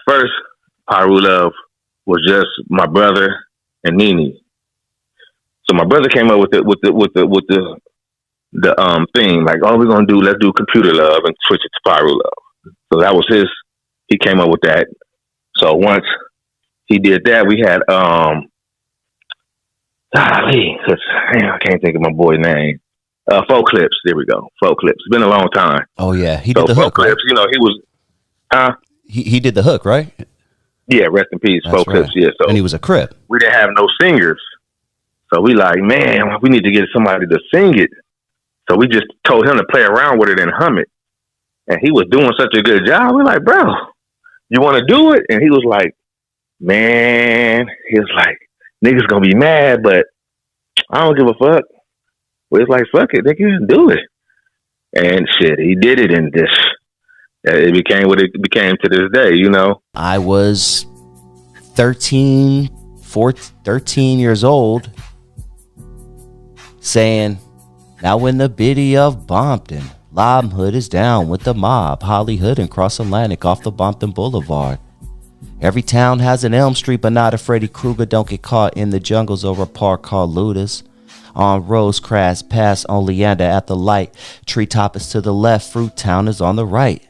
first Piru Love was just my brother and Nene. So my brother came up with the thing, like, oh, let's do Computer Love and switch it to Piru Love. So that was he came up with that. So once he did that, we had I can't think of my boy's name. Folk Clips. There we go. Folk Clips. It's been a long time. Oh yeah, he did the hook. Clips, right? He was. He did the hook, right? Yeah, rest in peace, Folk right. Clips. Yeah, so and he was a Crip. We didn't have no singers, so we like, man, we need to get somebody to sing it. So we just told him to play around with it and hum it, and he was doing such a good job. We're like, bro, you want to do it? And he was like, man, niggas gonna be mad, but I don't give a fuck. It's like, fuck it, nigga, do it. And shit, he did it, and it became what it became to this day, I was 13 years old, saying, now in the biddy of Compton, Lime Hood is down with the mob, Hollywood and Cross Atlantic off the Compton Boulevard. Every town has an Elm Street, but not a Freddy Krueger. Don't get caught in the jungles over a park called Luda's. On Rosecrest, past on Leander at the light. Treetop is to the left, Fruit Town is on the right.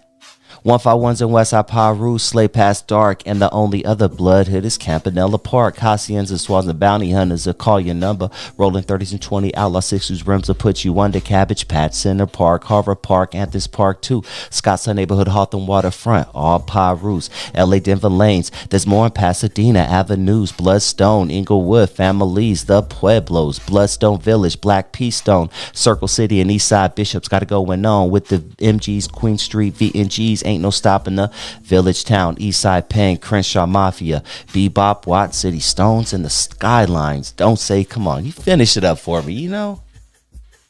151's in Westside Piru, slay past dark, and the only other bloodhood is Campanella Park. Haciends and Swans and Bounty Hunters will call your number. Rolling 30s and 20, Outlaw 6's rims will put you under. Cabbage Patch, Center Park, Harvard Park, Anthony's Park 2, Scottsdale Neighborhood, Hawthorne Waterfront, all Pirus. LA Denver Lanes, there's more in Pasadena, Avenues, Bloodstone, Inglewood, Families, The Pueblos, Bloodstone Village, Black Peastone, Circle City, and Eastside Bishops got to going on with the MGs, Queen Street, VNGs, ain't no stopping the Village Town, Eastside Penn, Crenshaw Mafia, Bebop, Watt City, Stones, and the Skylines. Don't say, come on, you finish it up for me, I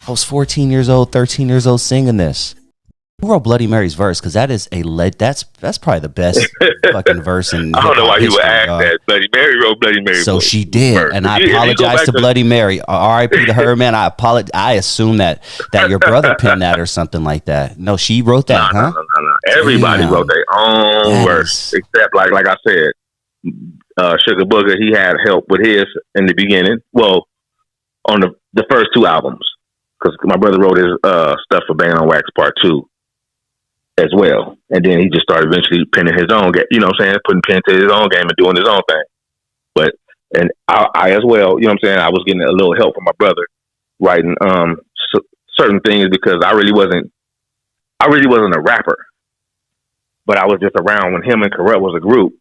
was 14 years old, 13 years old singing this. Who wrote Bloody Mary's verse? Because that is that's probably the best fucking verse in I don't know why you would history, ask that. Bloody Mary wrote Bloody Mary. So she did, verse. And I apologize to Bloody Mary. R.I.P. to her, man. I apologize. I assume that your brother penned that or something like that. No, she wrote that, huh? No. Everybody wrote their own verse, except like I said, Sugar Booger. He had help with his in the beginning. Well, on the first two albums, because my brother wrote his stuff for Bang on Wax Part 2. As well, and then he just started eventually penning his own game. You know what I'm saying? Putting pen to his own game and doing his own thing. But I as well. You know what I'm saying? I was getting a little help from my brother writing certain things because I really wasn't a rapper, but I was just around when him and Corrupt was a group.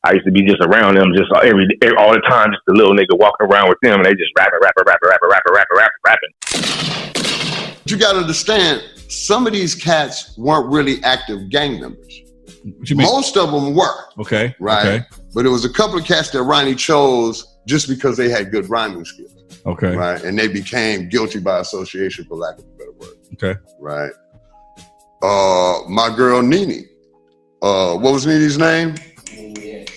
I used to be just around them, just all the time, just a little nigga walking around with them, and they just rapping. You got to understand, some of these cats weren't really active gang members. Most of them were. Okay. Right. Okay. But there was a couple of cats that Ronnie chose just because they had good rhyming skills. Okay. Right. And they became guilty by association, for lack of a better word. Okay. Right. My girl Nene. What was Nene's name?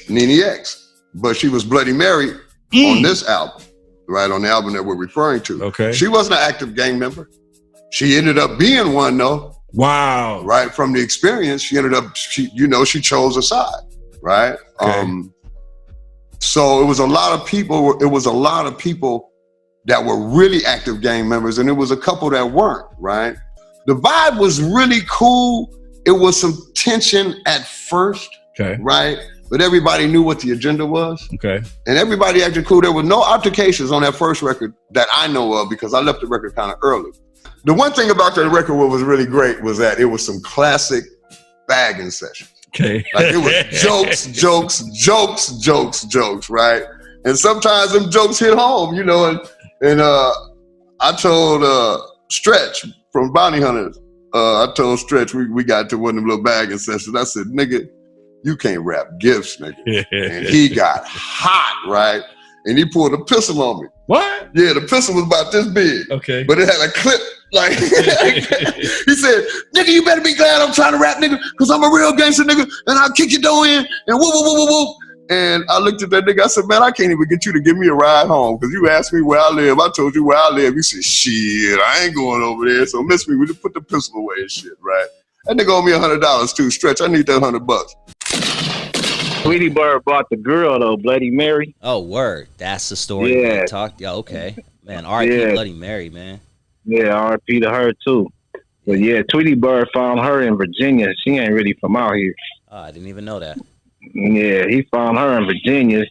Nene X. But she was Bloody Mary on this album. Right. On the album that we're referring to. Okay. She wasn't an active gang member. She ended up being one though. Wow. Right. From the experience, she chose a side. Right. Okay. So it was a lot of people. It was a lot of people that were really active gang members, and it was a couple that weren't. Right. The vibe was really cool. It was some tension at first. Okay. Right. But everybody knew what the agenda was. Okay. And everybody acted cool. There were no altercations on that first record that I know of because I left the record kind of early. The one thing about that record what was really great was that it was some classic bagging sessions. Okay. Like it was jokes, right? And sometimes them jokes hit home, and I told Stretch from Bounty Hunters, I told Stretch, we got to one of them little bagging sessions. I said, nigga, you can't rap gifts, nigga. And he got hot, right? And he pulled a pistol on me. What? Yeah, the pistol was about this big. Okay. But it had a clip, like, he said, nigga, you better be glad I'm trying to rap, nigga, because I'm a real gangster, nigga, and I'll kick your door in, and whoop, whoop, whoop, whoop, whoop. And I looked at that nigga, I said, man, I can't even get you to give me a ride home, because you asked me where I live. I told you where I live. You said, shit, I ain't going over there, so miss me. We just put the pistol away and shit, right? That nigga owe me $100 too. Stretch, I need that $100. Tweety Bird bought the girl though, Bloody Mary. Oh, word. That's the story. Yeah. Yeah, okay. Man, R.I.P. Yeah. Bloody Mary, man. Yeah, R.I.P. to her too. But yeah, Tweety Bird found her in Virginia. She ain't really from out here. Oh, I didn't even know that. Yeah, he found her in Virginia,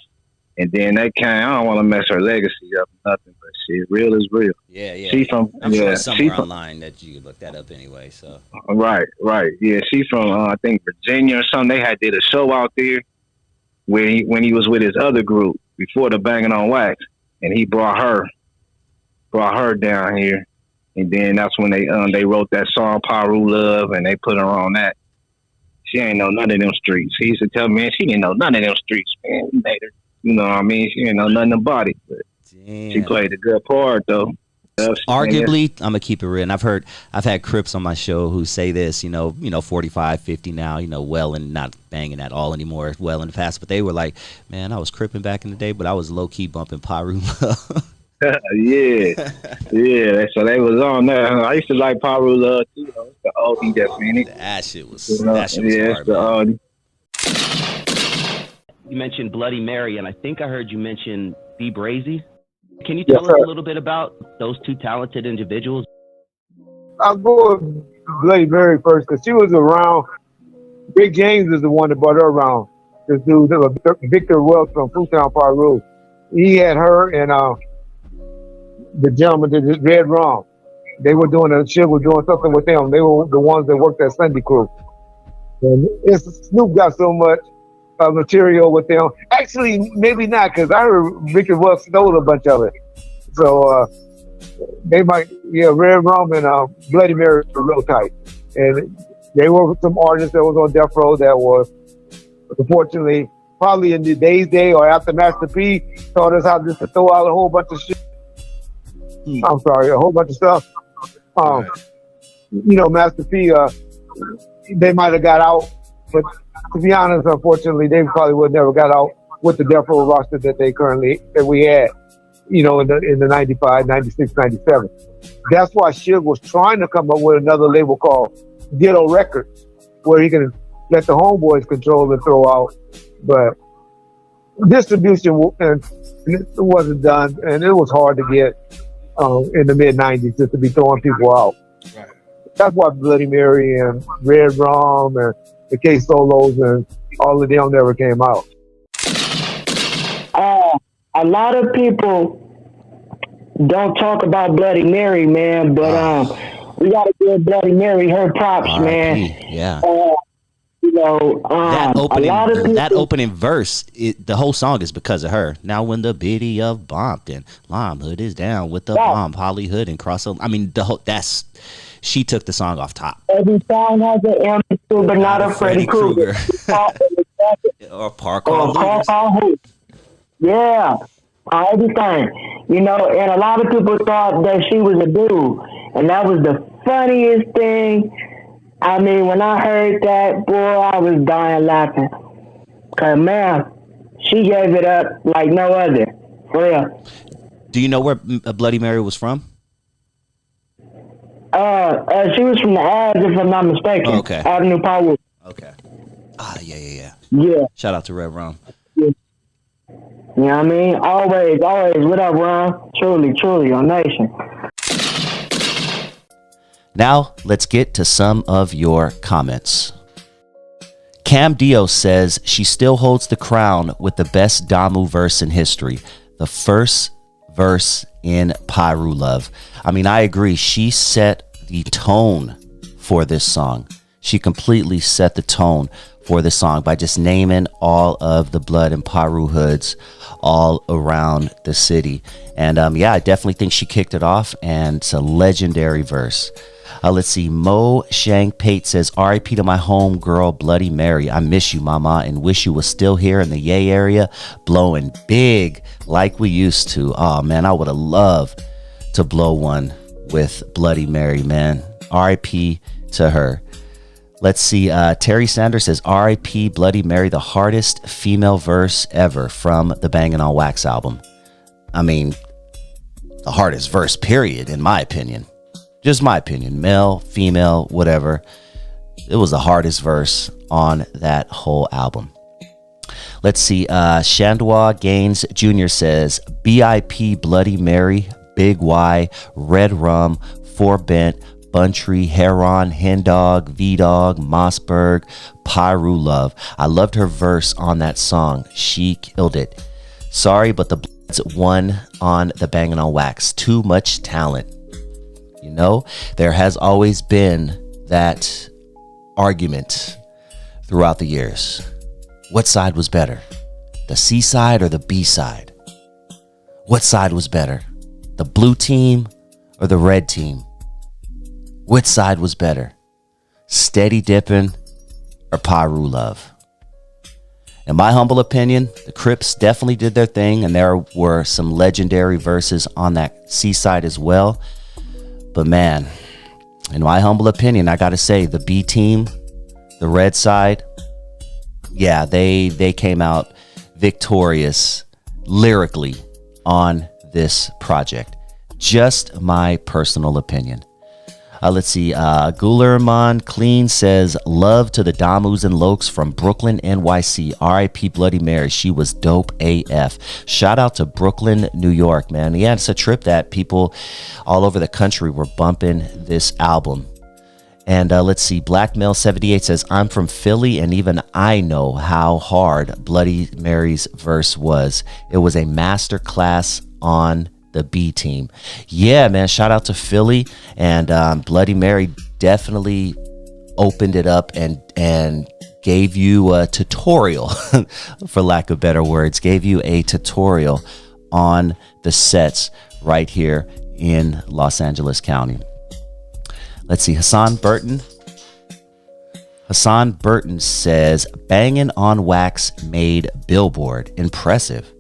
and then that kind. I don't want to mess her legacy up, nothing. But shit, real is real. Yeah. She from. I'm yeah, sure it's somewhere she from, online that you could look that up anyway. So. Right. Yeah, she from I think Virginia or something. They had did a show out there when he was with his other group before the Banging on Wax, and he brought her down here, and then that's when they wrote that song Piru Love, and they put her on that. She ain't know none of them streets. He used to tell me, man, she didn't know none of them streets, man. He made her, you know what I mean? She didn't know nothing about it, but she played a good part though. Arguably, I'm gonna keep it real. And I've had Crips on my show who say this, 45, 50 now, well and not banging at all anymore, well in the past. But they were like, man, I was cripping back in the day, but I was low key bumping Piru Love. yeah. So they was on there. I used to like Piru Love too. It's the oldie that's in it. That shit was hard, man. You mentioned Bloody Mary, and I think I heard you mention B Brazy. Can you tell us a little bit about those two talented individuals? I'll go with Bloody Mary first because she was around. Big James is the one that brought her around. This dude, Victor Welch from Compton, Piru. He had her and the gentleman that did Red Rum. They were doing something with them. They were the ones that worked at Sunday Crew. And Snoop got so much material with them. Actually, maybe not, because I heard Victor Welch stole a bunch of it. So they might, Red Rum and Bloody Mary were real tight. And they were some artists that was on Death Row that was, unfortunately, probably in the Day's Day or after Master P taught us how just to throw out a whole bunch of shit. I'm sorry, a whole bunch of stuff. Master P, they might have got out, but to be honest, unfortunately, they probably would never got out with the Death Row roster that we had, in the 95, 96, 97. That's why Suge was trying to come up with another label called Ghetto Records, where he can let the homeboys control and throw out. But distribution wasn't done, and it was hard to get in the mid-90s just to be throwing people out. Right. That's why Bloody Mary and Red Rum and the K-Solos and all of them never came out. A lot of people don't talk about Bloody Mary, man, but we got to give Bloody Mary her props, man. Yeah. That opening verse, the whole song is because of her. Now when the biddy of Bompton, Lime Hood is down with the bomb, Holly Hood and Cross. I mean, she took the song off top. Every song has an M too, but not a Freddy Krueger. Or Park on. Yeah, everything. And a lot of people thought that she was a dude, and that was the funniest thing. I mean, when I heard that, boy, I was dying laughing. Cause man, she gave it up like no other. For real. Do you know where Bloody Mary was from? She was from the Ads, if I'm not mistaken. Oh, okay. Avenue Power. Okay. Yeah. Yeah. Shout out to Red Rum. Yeah. You know what I mean? Always. What up, Ron? Truly, on Nation. Now, let's get to some of your comments. Cam Dio says she still holds the crown with the best Damu verse in history. The first verse in Piru Love. I mean, I agree. She set the tone for this song. She completely set the tone for this song by just naming all of the blood and Piru hoods all around the city. And I definitely think she kicked it off, and it's a legendary verse. Let's see. Mo Shang Pate says, R.I.P. to my home girl, Bloody Mary. I miss you, mama, and wish you was still here in the Yay area, blowing big like we used to. Oh, man, I would have loved to blow one with Bloody Mary, man. R.I.P. to her. Let's see. Terry Sanders says, R.I.P. Bloody Mary, the hardest female verse ever from the Bangin' on Wax album. I mean, the hardest verse, period, in my opinion. Just my opinion, male, female, whatever. It was the hardest verse on that whole album. Let's see. Shandwa Gaines Jr. says BIP, Bloody Mary, Big Y, Red Rum, Four Bent, Buntree, Heron, Hen Dog, V-Dog, Mossberg, Piru Love. I loved her verse on that song. She killed it. Sorry, but the Bloods won on the BANGlN Wax. Too much talent. You know, there has always been that argument throughout the years. What side was better? The C side or the B side? What side was better? The blue team or the red team? Which side was better? Steady Dippin' or Piru Love? In my humble opinion, the Crips definitely did their thing, and there were some legendary verses on that C side as well. But man, in my humble opinion, I gotta say, the B team, the red side, yeah, they came out victorious lyrically on this project. Just my personal opinion. Let's see. Gulerman Clean says, love to the Damus and Lokes from Brooklyn, NYC. RIP Bloody Mary. She was dope AF. Shout out to Brooklyn, New York, man. Yeah, it's a trip that people all over the country were bumping this album. And let's see. Blackmail 78 says, I'm from Philly, and even I know how hard Bloody Mary's verse was. It was a master class on the B team. Yeah, man, shout out to Philly, and Bloody Mary definitely opened it up and gave you a tutorial, for lack of better words, gave you a tutorial on the sets right here in Los Angeles County. Let's see. Hassan Burton says, BANGlN on Wax made Billboard. Impressive.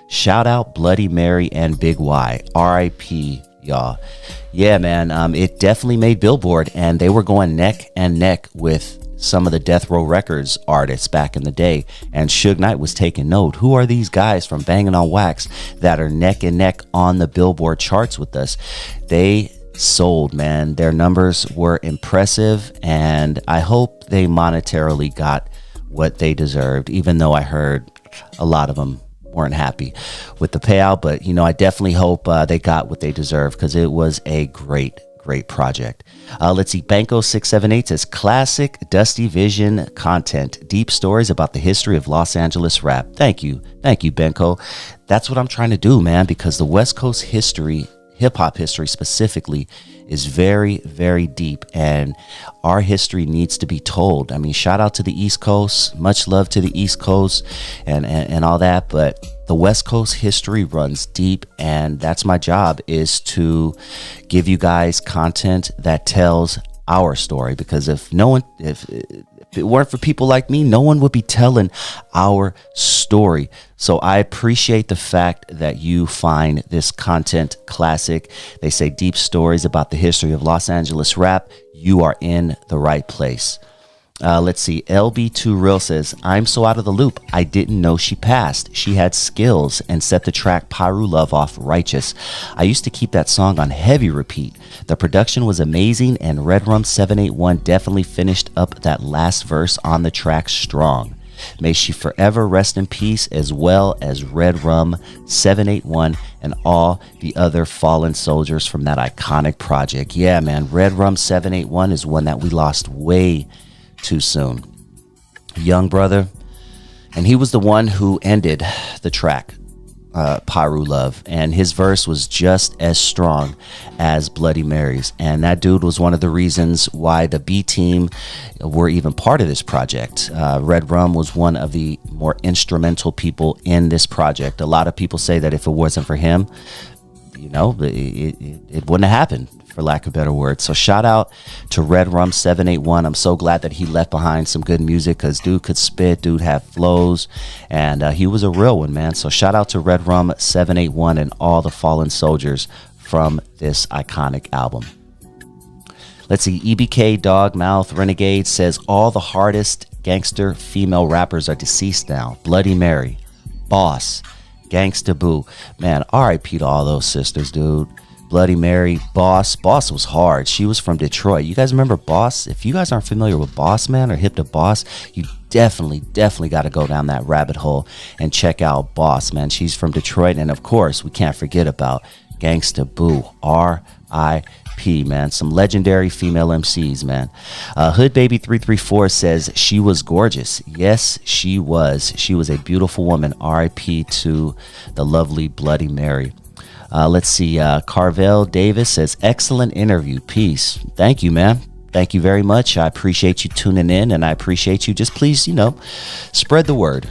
Shout out Bloody Mary and Big Y. RIP, y'all. Yeah, man, it definitely made Billboard, and they were going neck and neck with some of the Death Row Records artists back in the day. And Suge Knight was taking note. Who are these guys from BANGlN on Wax that are neck and neck on the Billboard charts with us? They sold, man. Their numbers were impressive, and I hope they monetarily got what they deserved, even though I heard a lot of them weren't happy with the payout. But you know, I definitely hope they got what they deserve, because it was a great project. Let's see. Banco 678 says, classic Dusty Vision content, deep stories about the history of Los Angeles rap. Thank you Benko. That's what I'm trying to do, man, because the West Coast history, hip-hop history specifically, is very, very deep, and our history needs to be told. I mean, shout out to the East Coast, much love to the East Coast and all that, but the West Coast history runs deep, and that's my job, is to give you guys content that tells our story, because if it weren't for people like me, no one would be telling our story. So I appreciate the fact that you find this content classic. They say deep stories about the history of Los Angeles rap. You are in the right place. Let's see. LB2 Real says, I'm so out of the loop. I didn't know she passed. She had skills and set the track Piru Love off righteous. I used to keep that song on heavy repeat. The production was amazing, and Red Rum 781 definitely finished up that last verse on the track strong. May she forever rest in peace, as well as Red Rum 781 and all the other fallen soldiers from that iconic project. Yeah, man, Red Rum 781 is one that we lost way too soon. Young brother, and he was the one who ended the track Piru Love, and his verse was just as strong as Bloody Mary's, and that dude was one of the reasons why the B team were even part of this project. Red Rum was one of the more instrumental people in this project. A lot of people say that if it wasn't for him, you know, it wouldn't have happened, for lack of better words. So shout out to Red Rum 781. I'm so glad that he left behind some good music, because dude could spit, dude had flows, and he was a real one, man. So shout out to Red Rum 781 and all the fallen soldiers from this iconic album. Let's see. EBK Dogmouth Renegade says, all the hardest gangster female rappers are deceased now. Bloody Mary, Boss, Gangsta Boo. Man, RIP to all those sisters, dude. Bloody Mary, Boss. Boss was hard. She was from Detroit. You guys remember Boss? If you guys aren't familiar with Boss Man or hip to Boss, you definitely got to go down that rabbit hole and check out Boss, man. She's from Detroit. And of course, we can't forget about Gangsta Boo, R.I.P., man. Some legendary female MCs, man. Hood Baby 334 says she was gorgeous. Yes, she was. She was a beautiful woman. R.I.P. to the lovely Bloody Mary. Let's see. Carvel Davis says, excellent interview. Peace. Thank you, man. Thank you very much. I appreciate you tuning in, and I appreciate you. Just please, spread the word.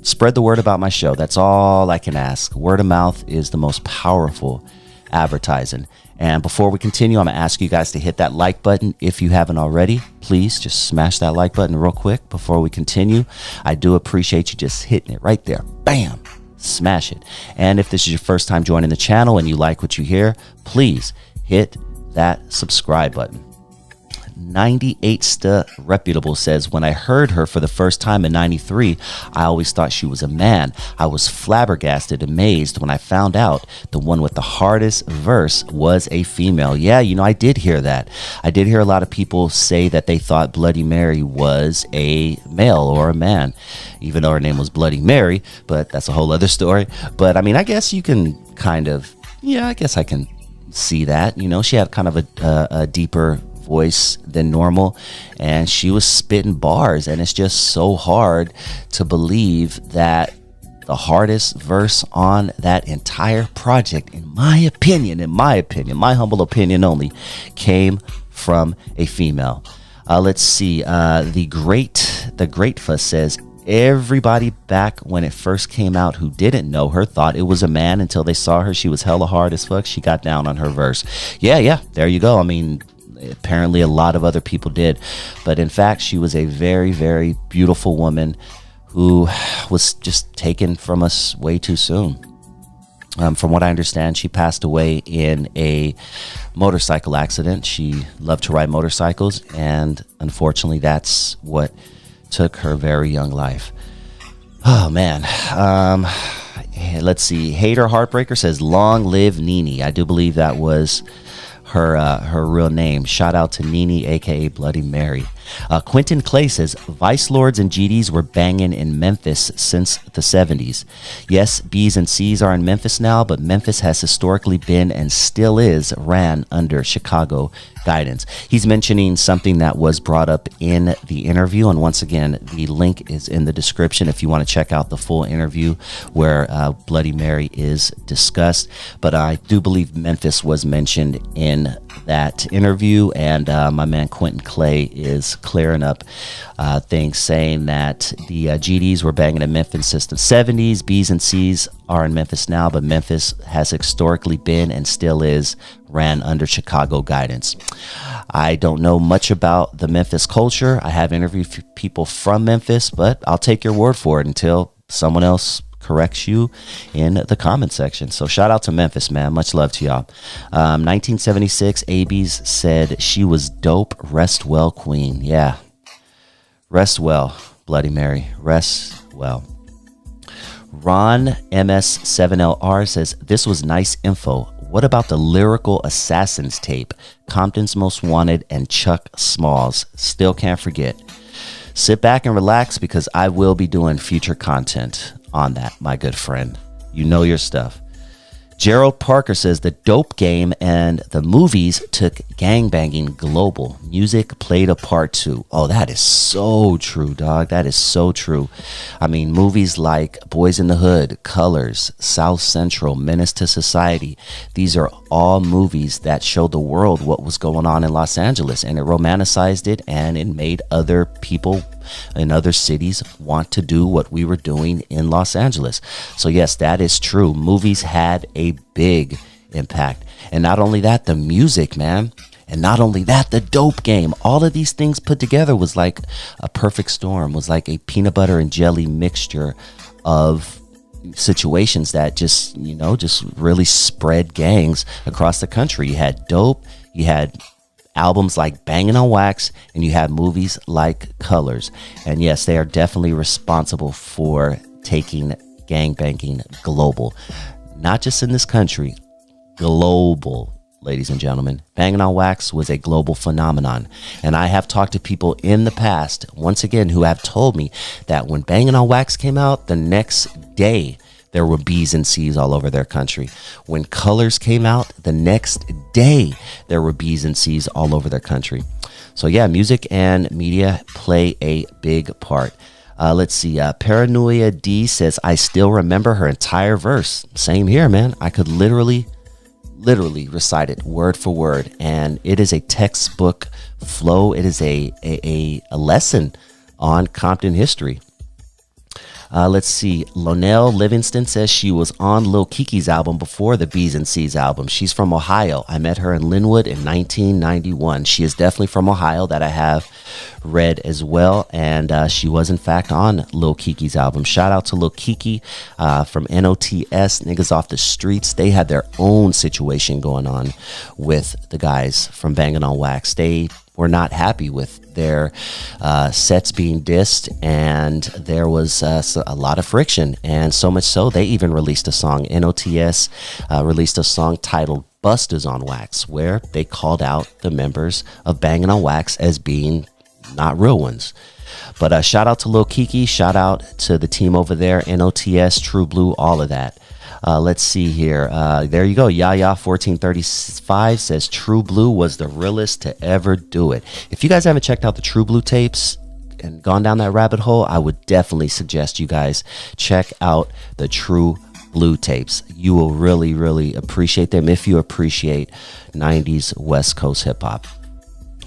Spread the word about my show. That's all I can ask. Word of mouth is the most powerful advertising. And before we continue, I'm going to ask you guys to hit that like button if you haven't already. Please just smash that like button real quick before we continue. I do appreciate you just hitting it right there. Bam! Smash it. And if this is your first time joining the channel and you like what you hear, please hit that subscribe button. 98sta Reputable says, when I heard her for the first time in 93, I always thought she was a man. I was flabbergasted, amazed when I found out the one with the hardest verse was a female. Yeah, I did hear that. I did hear a lot of people say that they thought Bloody Mary was a male or a man, even though her name was Bloody Mary, but that's a whole other story. But I guess you can I guess I can see that. She had kind of a deeper voice than normal, and she was spitting bars, and it's just so hard to believe that the hardest verse on that entire project, in my opinion, my humble opinion only, came from a female. Let's see. The Great Fuss says, everybody back when it first came out who didn't know her thought it was a man until they saw her. She was hella hard as fuck. She got down on her verse. Yeah, there you go. Apparently a lot of other people did, but in fact she was a very, very beautiful woman who was just taken from us way too soon. From what I understand, she passed away in a motorcycle accident. She loved to ride motorcycles, and unfortunately that's what took her very young life. Oh man. Let's see. Hater Heartbreaker says, long live Nene. I do believe that was her real name. Shout out to Nene, aka Bloody Mary. Quentin Clay says, Vice Lords and GDs were banging in Memphis since the 70s. Yes, B's and C's are in Memphis now, but Memphis has historically been and still is ran under Chicago guidance. He's mentioning something that was brought up in the interview, and once again, the link is in the description if you want to check out the full interview where Bloody Mary is discussed. But I do believe Memphis was mentioned in that interview, and my man Quentin Clay is clearing up things, saying that the GDs were banging in Memphis since the 70s. B's and C's are in Memphis now, but Memphis has historically been and still is ran under Chicago guidance. I don't know much about the Memphis culture. I have interviewed people from Memphis, but I'll take your word for it until someone else corrects you in the comment section. So shout out to Memphis, man. Much love to y'all. 1976, ABs said she was dope. Rest well, queen. Yeah. Rest well, Bloody Mary. Rest well. Ron MS7LR says, this was nice info. What about the Lyrical Assassins tape? Compton's Most Wanted and Chuck Smalls. Still can't forget. Sit back and relax, because I will be doing future content on that, my good friend. You know your stuff. Gerald Parker says, the Dope Game and the movies took gangbanging global. Music played a part too. Oh, that is so true, dog. That is so true. Movies like Boys in the Hood, Colors, South Central, Menace to Society. These are all movies that showed the world what was going on in Los Angeles, and it romanticized it, and it made other people in other cities want to do what we were doing in Los Angeles. So yes, that is true. Movies had a big impact. And not only that, the music, man. And not only that, the Dope Game. All of these things put together was like a perfect storm, was like a peanut butter and jelly mixture of situations that just really spread gangs across the country. You had Dope, you had albums like Bangin' on Wax, and you have movies like Colors. And yes, they are definitely responsible for taking gangbanging global, not just in this country, global, ladies and gentlemen. Bangin' on Wax was a global phenomenon. And I have talked to people in the past, once again, who have told me that when Bangin' on Wax came out, the next day, there were B's and C's all over their country. When Colors came out, the next day, there were B's and C's all over their country. So yeah, music and media play a big part. Let's see. Paranoia D says, I still remember her entire verse. Same here, man. I could literally recite it word for word. And it is a textbook flow. It is a lesson on Compton history. Let's see. Lonell Livingston says she was on Lil Kiki's album before the B's and C's album. She's from Ohio. I met her in Linwood in 1991. She is definitely from Ohio, that I have read as well. And she was, in fact, on Lil Kiki's album. Shout out to Lil Kiki from NOTS, Niggas Off the Streets. They had their own situation going on with the guys from Bangin' on Wax. They were not happy with their sets being dissed, and there was a lot of friction, and so much so they even released a song. NOTS released a song titled Busters on Wax, where they called out the members of Bangin' on Wax as being not real ones. But shout out to Lil Kiki, shout out to the team over there, NOTS, True Blue, all of that. Let's see here. There you go. Yaya1435 says True Blue was the realest to ever do it. If you guys haven't checked out the True Blue tapes and gone down that rabbit hole, I would definitely suggest you guys check out the True Blue tapes. You will really, really appreciate them if you appreciate 90s West Coast hip hop.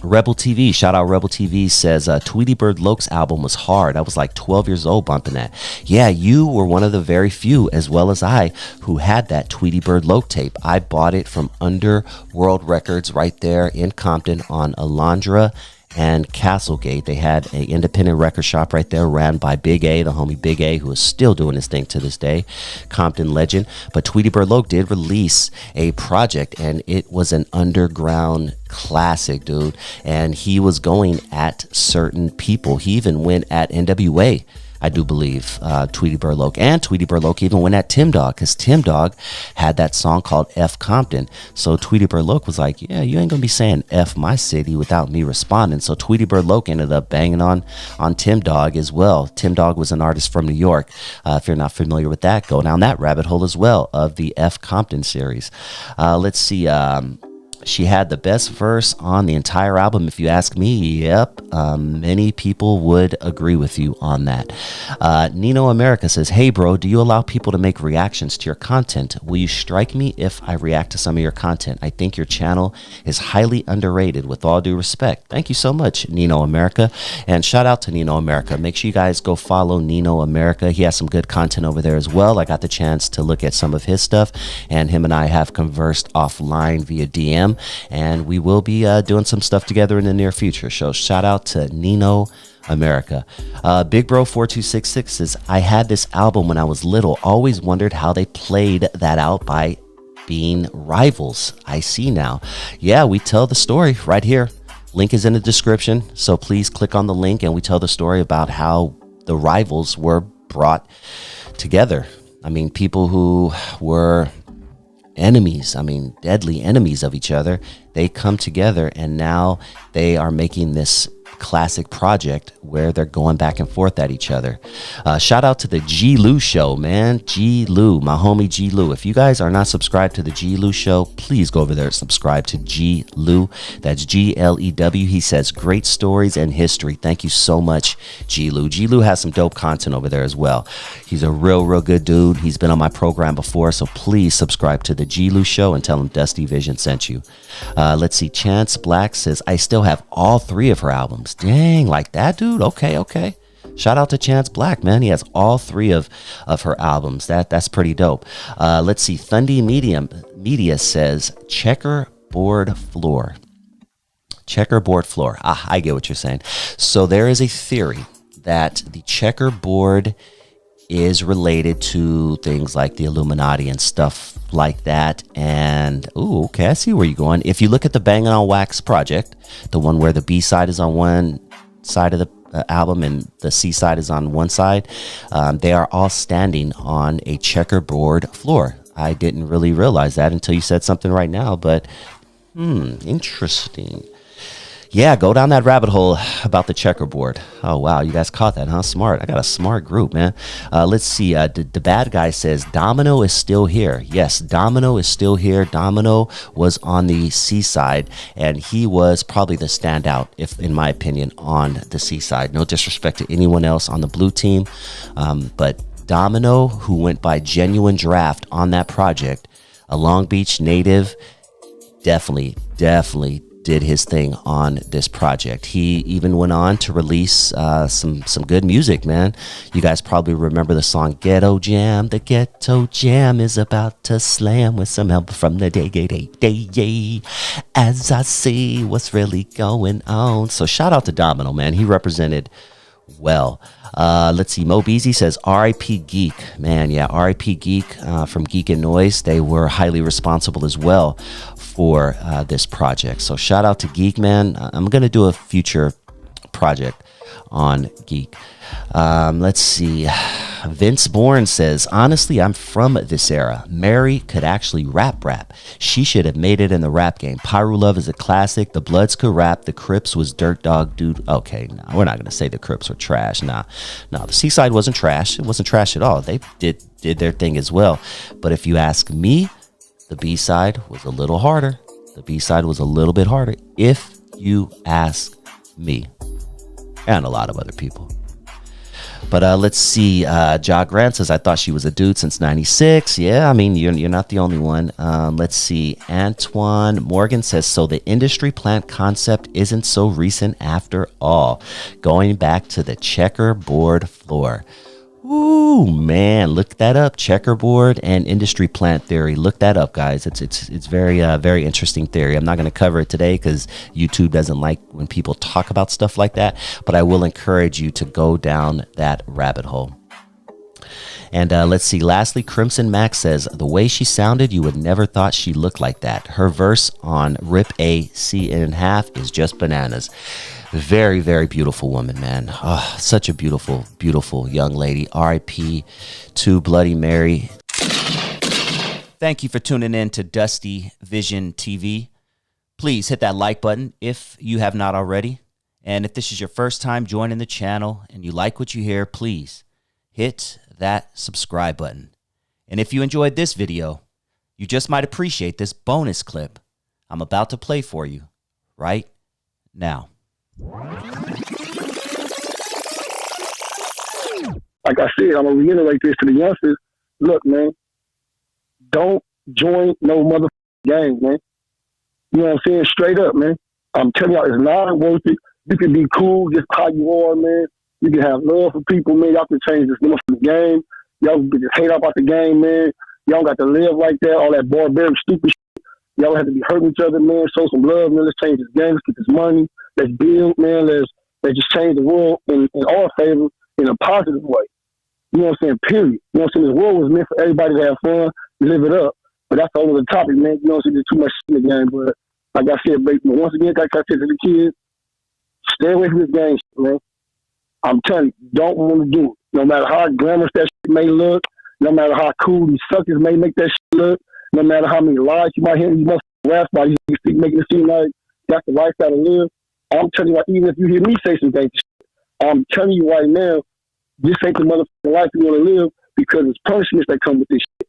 Rebel TV, shout out Rebel TV, says Tweety Bird Loke's album was hard. I was like 12 years old bumping that. Yeah, you were one of the very few, as well as I, who had that Tweety Bird Loke tape. I bought it from Underworld Records right there in Compton on Alondra and Castlegate. They had an independent record shop right there ran by Big A, the homie Big A, who is still doing his thing to this day, Compton legend. But Tweety Bird Loke did release a project, and it was an underground classic, dude. And he was going at certain people. He even went at NWA, I do believe, Tweety Bird Loke. And Tweety Bird Loke even went at Tim Dog, because Tim Dog had that song called F Compton. So Tweety Bird Loke was like, yeah, you ain't gonna be saying F my city without me responding. So Tweety Bird Loke ended up banging on Tim Dog as well. Tim Dog was an artist from New York. If you're not familiar with that, go down that rabbit hole as well of the F Compton series. Let's see. She had the best verse on the entire album, if you ask me. Yep, many people would agree with you on that. Nino America says, hey bro, do you allow people to make reactions to your content? Will you strike me if I react to some of your content? I think your channel is highly underrated, with all due respect. Thank you so much, Nino America. And shout out to Nino America. Make sure you guys go follow Nino America. He has some good content over there as well. I got the chance to look at some of his stuff, and him and I have conversed offline via DM. And we will be doing some stuff together in the near future. So shout out to Nino America. Big Bro 4266 says, I had this album when I was little. Always wondered how they played that out by being rivals. I see now. Yeah, we tell the story right here. Link is in the description. So please click on the link, and we tell the story about how the rivals were brought together. I mean, people who were enemies, deadly enemies of each other, they come together, and now they are making this classic project where they're going back and forth at each other. Shout out to the G Lou show, man. G Lou, my homie G Lou. If you guys are not subscribed to the G Lou show, please go over there and subscribe to G Lou. That's GLEW. He says great stories and history. Thank you so much, G Lou. G Lou has some dope content over there as well. He's a real good dude. He's been on my program before, so please subscribe to the G Lou show and tell him Dusty Vision sent you. Let's see. Chance Black says, I still have all 3 of her albums. Dang, like that, dude? Okay. Shout out to Chance Black, man. He has all 3 of her albums. That's pretty dope. Let's see. Thundy Media says checkerboard floor. I get what you're saying. So there is a theory that the checkerboard is related to things like the Illuminati and stuff like that. And okay, I see where you're going. If you look at the Bangin' on Wax project, the one where the B side is on one side of the album and the C side is on one side, they are all standing on a checkerboard floor. I didn't really realize that until you said something right now, but interesting. Yeah, go down that rabbit hole about the checkerboard. Oh, wow. You guys caught that, huh? Smart. I got a smart group, man. Let's see. The bad guy says Domino is still here. Yes, Domino is still here. Domino was on the seaside, and he was probably the standout, if in my opinion, on the seaside. No disrespect to anyone else on the blue team, but Domino, who went by Genuine Draft on that project, a Long Beach native, definitely did his thing on this project. He even went on to release some good music, man. You guys probably remember the song Ghetto Jam. The Ghetto Jam is about to slam with some help from the day. As I see what's really going on. So shout out to Domino, man. He represented well. Let's see. Mo Beezy says R.I.P. Geek. Man, yeah, R.I.P. Geek from Geek and Noise. They were highly responsible as well for this project. So shout out to Geek, man. I'm going to do a future project on Geek. Let's see. Vince Bourne says, honestly, I'm from this era. Mary could actually rap. She should have made it in the rap game. Piru Love is a classic. The Bloods could rap. The Crips was dirt dog dude. Okay, nah, we're not going to say the Crips were trash. Nah, the Seaside wasn't trash. It wasn't trash at all. They did their thing as well. But if you ask me, the B-side was a little harder. The B-side was a little bit harder, if you ask me, and a lot of other people. But let's see. Ja Grant says, I thought she was a dude since 96. Yeah, I mean, you're not the only one. Let's see. Antoine Morgan says, so the industry plant concept isn't so recent after all. Going back to the checkerboard floor. Ooh, man, look that up. Checkerboard and industry plant theory. Look that up, guys. It's very interesting theory. I'm not going to cover it today because YouTube doesn't like when people talk about stuff like that, but I will encourage you to go down that rabbit hole. And let's see. Lastly, Crimson Max says, the way she sounded, you would never thought she looked like that. Her verse on Rip A C in Half is just bananas. Very, very beautiful woman, man. Oh, such a beautiful young lady. R.I.P. to Bloody Mary. Thank you for tuning in to DustyVisionTV. Please hit that like button if you have not already. And if this is your first time joining the channel and you like what you hear, please hit that subscribe button. And if you enjoyed this video, you just might appreciate this bonus clip I'm about to play for you right now. Like I said, I'm going to reiterate this to the youngsters. Look, man, don't join no motherfucking gang, man. You know what I'm saying? Straight up, man. I'm telling y'all, it's not worth it. You can be cool just how you are, man. You can have love for people, man. Y'all can change this motherfucking game. Y'all can just hate about the game, man. Y'all got to live like that, all that barbaric, stupid shit. Y'all have to be hurting each other, man. Show some love, man. Let's change this game. Let's get this money. Let's build, man. Let's just change the world in our favor in a positive way. You know what I'm saying? Period. You know what I'm saying? This world was meant for everybody to have fun, live it up. But that's all of the topic, man. You know what I'm saying? There's too much shit in the game. But like I said, but once again, like I said to the kids, stay away from this game, man. I'm telling you, don't want to do it. No matter how glamorous that shit may look, no matter how cool these suckers may make that shit look, no matter how many lies you might hear, you must rap by you making it seem like that's the lifestyle to live. I'm telling you, even if you hear me say some things, I'm telling you right now, this ain't the motherfucking life you want to live because it's punishments that come with this shit.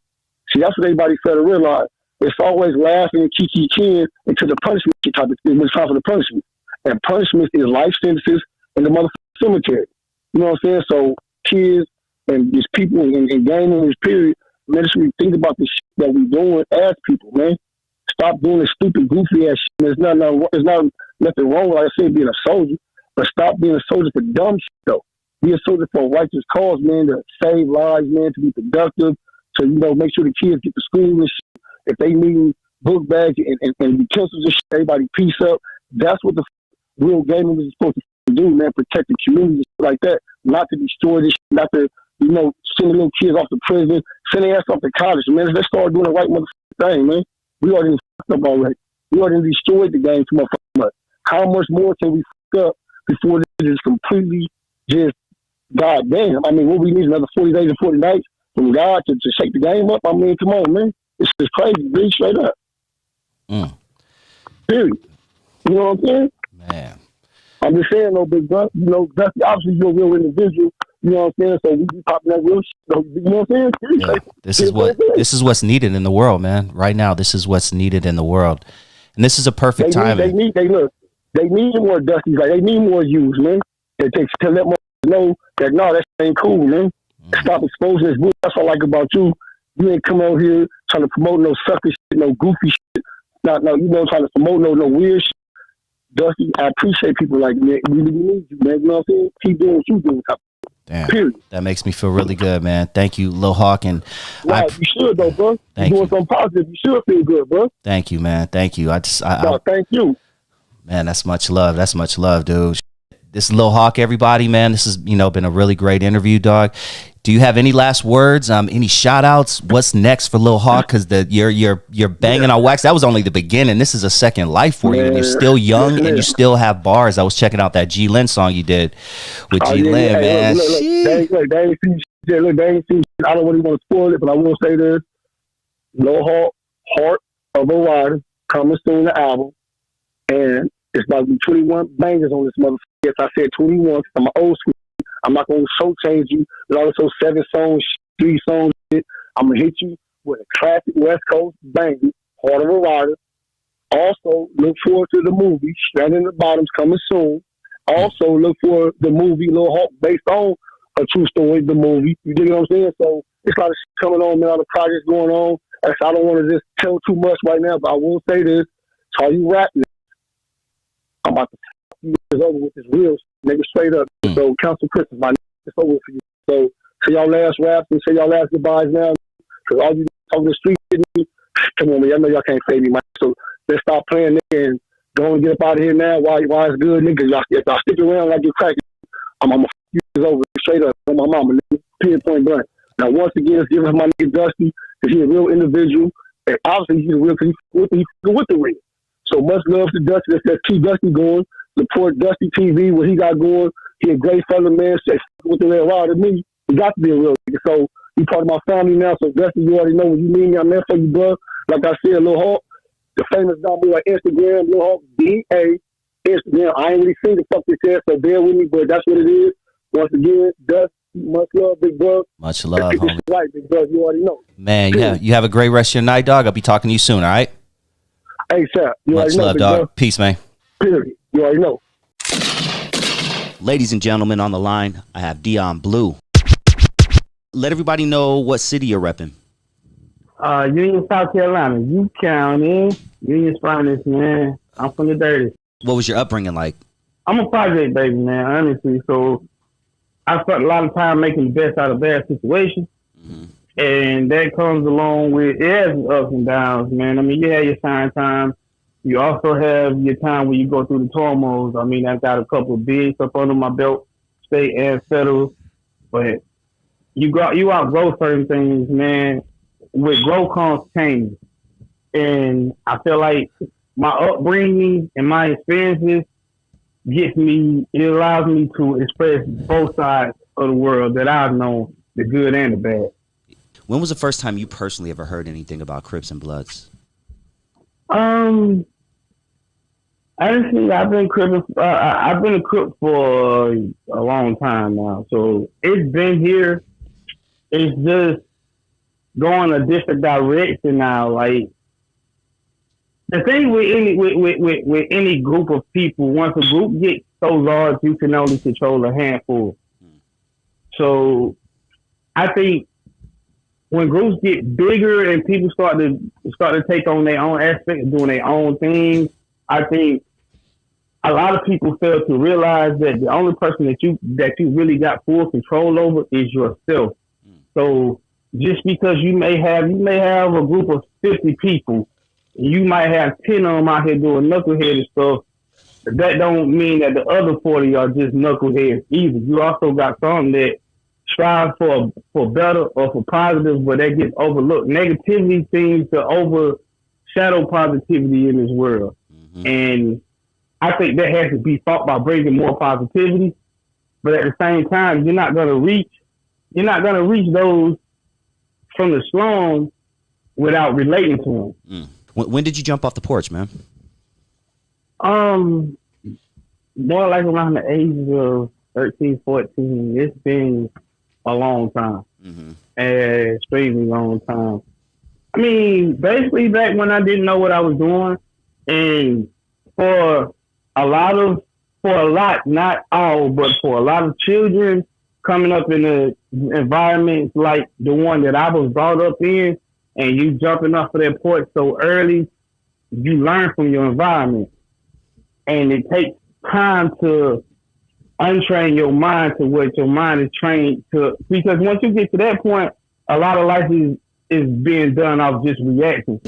See, that's what everybody fail to realize. It's always laughing and kiki until the punishment type of thing. It's time for the punishment. And punishment is life sentences in the motherfucking cemetery. You know what I'm saying? So kids and these people and gaming in this period, man, just really think about the shit that we doing as people, man. Stop doing this stupid, goofy ass shit. There's not nothing wrong, like I said, being a soldier, but stop being a soldier for dumb shit, though. Be a soldier for a righteous cause, man, to save lives, man, to be productive, to, make sure the kids get to school and shit. If they need book bags and utensils and shit, everybody peace up. That's what the real gaming is supposed to do, man, protect the community and shit like that, not to destroy this shit, not to, send little kids off to prison, send their ass off to college, man. Let's start doing the right motherfucking thing, man. We already fucked up already. We already destroyed the game too much. How much more can we fuck up before this is completely just goddamn? I mean, what we need another 40 days and 40 nights from God to shake the game up. I mean, come on, man. It's just crazy, big straight up. Period. You know what I'm saying? Man. I'm just saying, though, big bro. You know, Dusty, obviously you're a real individual. You know what I'm saying? So we be popping that real shit. You know what I'm saying? Yeah. This is what's needed in the world, man. Right now, this is what's needed in the world, and this is a perfect time. They need more Dusties. Like, they need more use, man. They to let more know that no, that ain't cool, man. Stop exposing this. That's what I like about you. You ain't come out here trying to promote no sucker shit, no goofy shit. Not no, you know, trying to promote no weird shit. Dusty, I appreciate people like me. We really need you, man. You know what I'm saying? Keep doing what you doing. Damn. Period. That makes me feel really good, man. Thank you, Lil Hawk. And you should, though, bro. You're doing something positive. You should feel good, bro. Thank you, man. Thank you. Thank you. Man, that's much love. That's much love, dude. This is Lil Hawk, everybody, man. This has, been a really great interview, dog. Do you have any last words? Any shout outs? What's next for Lil Hawk? Because you're banging on wax. That was only the beginning. This is a second life for you. And you're still young and you still have bars. I was checking out that GLN song you did with GLN, man. Look, they ain't seen shit. They ain't seen shit. I don't really want to spoil it, but I will say this. Lil Hawk, Heart of a Rider, coming soon, the album. And it's about to be 21 bangers on this motherfucker. Yes, I said 21. I'm an old school. I'm not going to show change you with all those 7 songs, 3 songs. Shit. I'm going to hit you with a classic West Coast banger, Heart of a Rider. Also, look forward to the movie, Stranded in the Bottoms, coming soon. Also, look for the movie Lil Hawk, based on a true story, the movie. You dig what I'm saying? So, it's a lot of shit coming on, man, all the projects going on. I don't want to just tell too much right now, but I will say this. It's how you rap. I'm about to years over with this real nigga, straight up. So Council Christmas, my nigga, it's over for you. So say y'all last raps and say y'all last goodbyes now. Because all you talking the street with me, come on, man. I know y'all can't save me, man. So let's stop playing, nigga, and go and get up out of here now. Why it's good, nigga? Y'all stick around like you're cracking. I'm gonna f you over straight up on my mama, nigga. Point blank. Now once again, let's give him my nigga Dusty, because he's a real individual. And obviously he's a real, because he's with the real. So much love to Dusty. Let's keep Dusty going. Support Dusty TV, what he got going. He a great fella, man. With the red rod to me, he got to be a real nigga. So he part of my family now. So Dusty, you already know when you need me, I'm there for you, bro. Like I said, Lil Hawk, the famous down below Instagram, Lil Hawk DA Instagram. I ain't really seen the fuck this here, so bear with me, but that's what it is. Once again, Dusty, much love, big bro. Much love, homie. Right, big bro. You already know. Man, you have a great rest of your night, dog. I'll be talking to you soon. All right. Hey, sir. Much love, dog. Bro. Peace, man. Period. You already know. Ladies and gentlemen, on the line, I have Dion Blue. Let everybody know what city you're repping. Union, South Carolina. You County. Union's finest, man. I'm from the dirty. What was your upbringing like? I'm a project baby, man, honestly. So I spent a lot of time making the best out of bad situations. Mm-hmm. And that comes along with, it has ups and downs, man. I mean, you have your shine time. You also have your time where you go through the turmoils. I mean, I've got a couple of bigs up under my belt, state and federal. But you outgrow certain things, man. With growth comes change. And I feel like my upbringing and my experiences it allows me to express both sides of the world that I've known, the good and the bad. When was the first time you personally ever heard anything about Crips and Bloods? Honestly, I've been a Crip for a long time now, so it's been here. It's just going a different direction now. Like the thing with any group of people, once a group gets so large, you can only control a handful. So I think when groups get bigger and people start to take on their own aspect of doing their own thing, I think a lot of people fail to realize that the only person that you really got full control over is yourself. So just because you may have a group of 50 people, you might have 10 of them out here doing knucklehead stuff. That don't mean that the other 40 are just knuckleheads either. You also got some that strive for better or for positive, but that gets overlooked. Negativity seems to overshadow positivity in this world. Mm-hmm. And I think that has to be fought by bringing more positivity. But at the same time, you're not gonna reach those from the slum without relating to them. When did you jump off the porch, man? More like around the age of 13, 14. It's been a long time. An extremely long time. I mean, basically back when I didn't know what I was doing, and for a lot, not all, but for a lot of children coming up in the environments like the one that I was brought up in, and you jumping off of that porch so early, you learn from your environment. And it takes time to untrain your mind to what your mind is trained to. Because once you get to that point, a lot of life is being done off just reaction.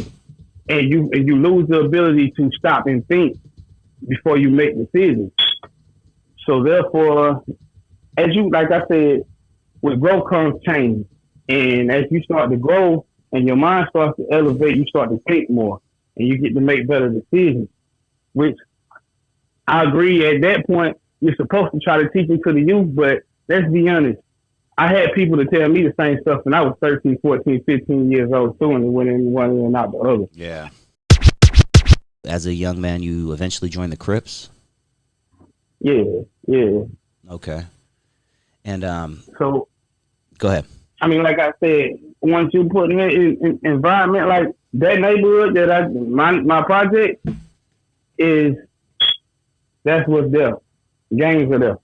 And you lose the ability to stop and think before you make decisions. So therefore, like I said, with growth comes change. And as you start to grow and your mind starts to elevate, you start to think more and you get to make better decisions, which I agree at that point, you're supposed to try to teach it to the youth, but let's be honest. I had people to tell me the same stuff when I was 13, 14, 15 years old too, and it went in one and out the other. Yeah. As a young man, you eventually joined the Crips? Yeah. Okay. And so go ahead. I mean, like I said, once you put in an environment like that neighborhood that my project is, that's what's there. Gangs are there.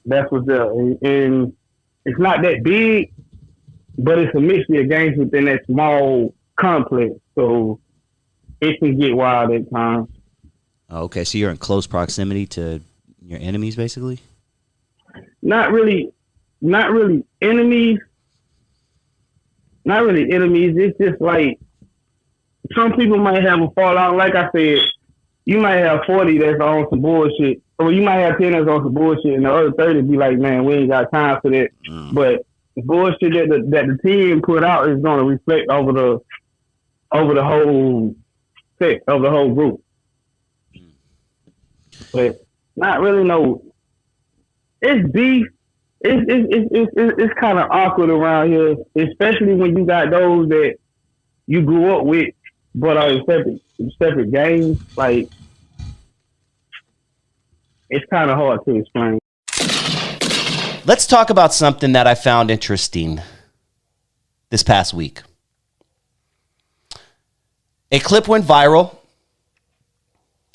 That's what's there. And it's not that big, but it's a mixture of gangs within that small complex. So it can get wild at times. Okay, so you're in close proximity to your enemies, basically? Not really enemies. Not really enemies. It's just like some people might have a fallout. Like I said, you might have 40 that's on some bullshit, or you might have 10 that's on some bullshit, and the other 30 be like, man, we ain't got time for that. But the bullshit that the team put out is going to reflect over the whole set, of the whole group. But not really no. It's beef. It's kind of awkward around here, especially when you got those that you grew up with, but are in separate games. Like, it's kind of hard to explain. Let's talk about something that I found interesting this past week. A clip went viral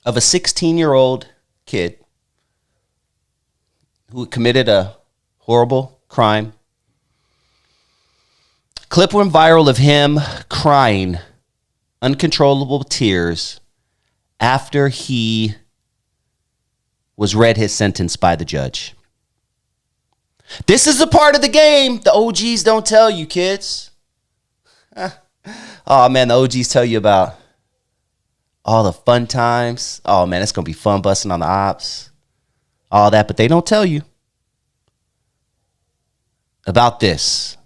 of a 16-year-old kid who committed a horrible crime. Clip went viral of him crying uncontrollable tears after he was read his sentence by the judge. This is the part of the game the OGs don't tell you, kids. Oh, man, the OGs tell you about all the fun times. Oh, man, it's going to be fun busting on the ops. All that, but they don't tell you about this.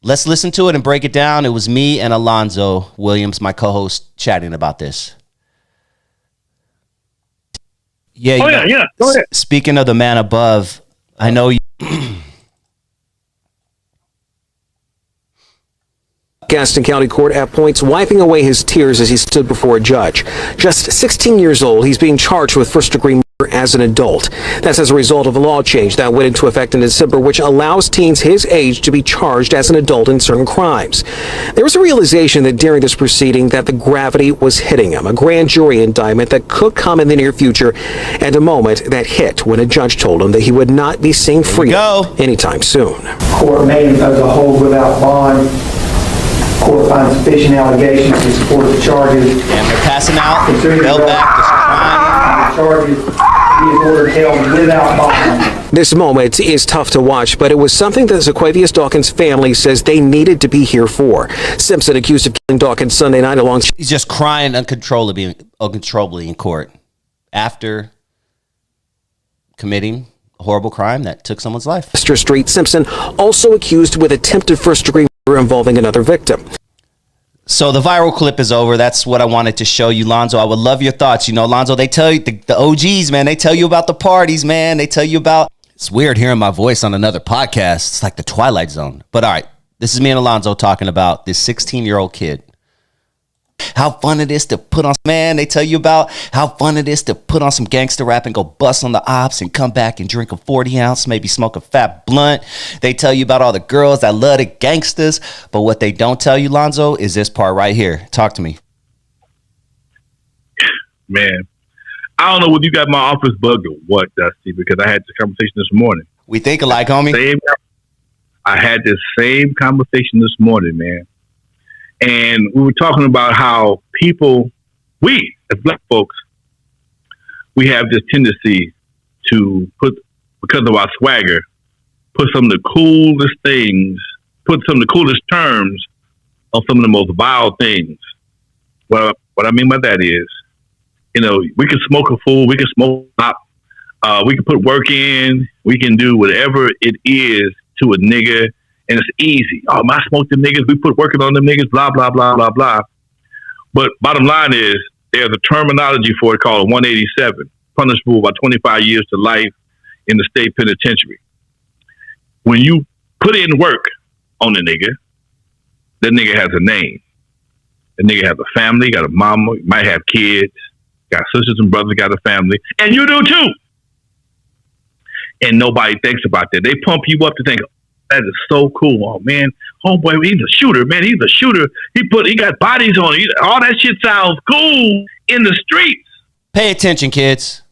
Let's listen to it and break it down. It was me and Alonzo Williams, my co-host, chatting about this. Yeah. Go ahead. Speaking of the man above, I know you. Gaston County Court at points wiping away his tears as he stood before a judge. Just 16 years old, he's being charged with first-degree murder as an adult. That's as a result of a law change that went into effect in December, which allows teens his age to be charged as an adult in certain crimes. There was a realization that during this proceeding that the gravity was hitting him, a grand jury indictment that could come in the near future, and a moment that hit when a judge told him that he would not be seen free anytime soon. Court made him as a hold without bond. Court finds sufficient allegations to support the charges. And they're passing out. Bell back. The charges. He is ordered held without bond. This moment is tough to watch, but it was something that Zaquavius Dawkins' family says they needed to be here for. Simpson accused of killing Dawkins Sunday night alongside. He's just crying uncontrollably in court after committing a horrible crime that took someone's life. Street. Simpson also accused with attempted first-degree involving another victim. So the viral clip is over. That's what I wanted to show you, Lonzo. I would love your thoughts. You know, Lonzo, they tell you, the OGs, man, they tell you about the parties, man. They tell you about, it's weird hearing my voice on another podcast. It's like the Twilight Zone. But all right, This is me and Alonzo talking about this 16-year-old kid. How fun it is to put on, man, they tell you about how fun it is to put on some gangster rap and go bust on the ops and come back and drink a 40 ounce, maybe smoke a fat blunt. They tell you about all the girls that love the gangsters. But what they don't tell you, Lonzo, is this part right here. Talk to me. Man, I don't know whether you got my office bugged or what, Dusty, because I had this conversation this morning. We think alike, homie. I had this same conversation this morning, man. And we were talking about how people, we as black folks, we have this tendency to because of our swagger, put some of the coolest things, put some of the coolest terms on some of the most vile things. Well, what I mean by that is, you know, we can smoke a fool, we can smoke pop, we can put work in, we can do whatever it is to a nigga. And it's easy. Oh, I smoked them niggas. We put working on them niggas, blah, blah, blah, blah, blah. But bottom line is there's a terminology for it called 187, punishable by 25 years to life in the state penitentiary. When you put in work on a nigga, that nigga has a name. That nigga has a family, got a mama, might have kids, got sisters and brothers, got a family. And you do too. And nobody thinks about that. They pump you up to think, that is so cool. Oh man, homeboy, he's a shooter, man. He's a shooter. He got bodies on it. All that shit sounds cool in the streets. Pay attention, kids.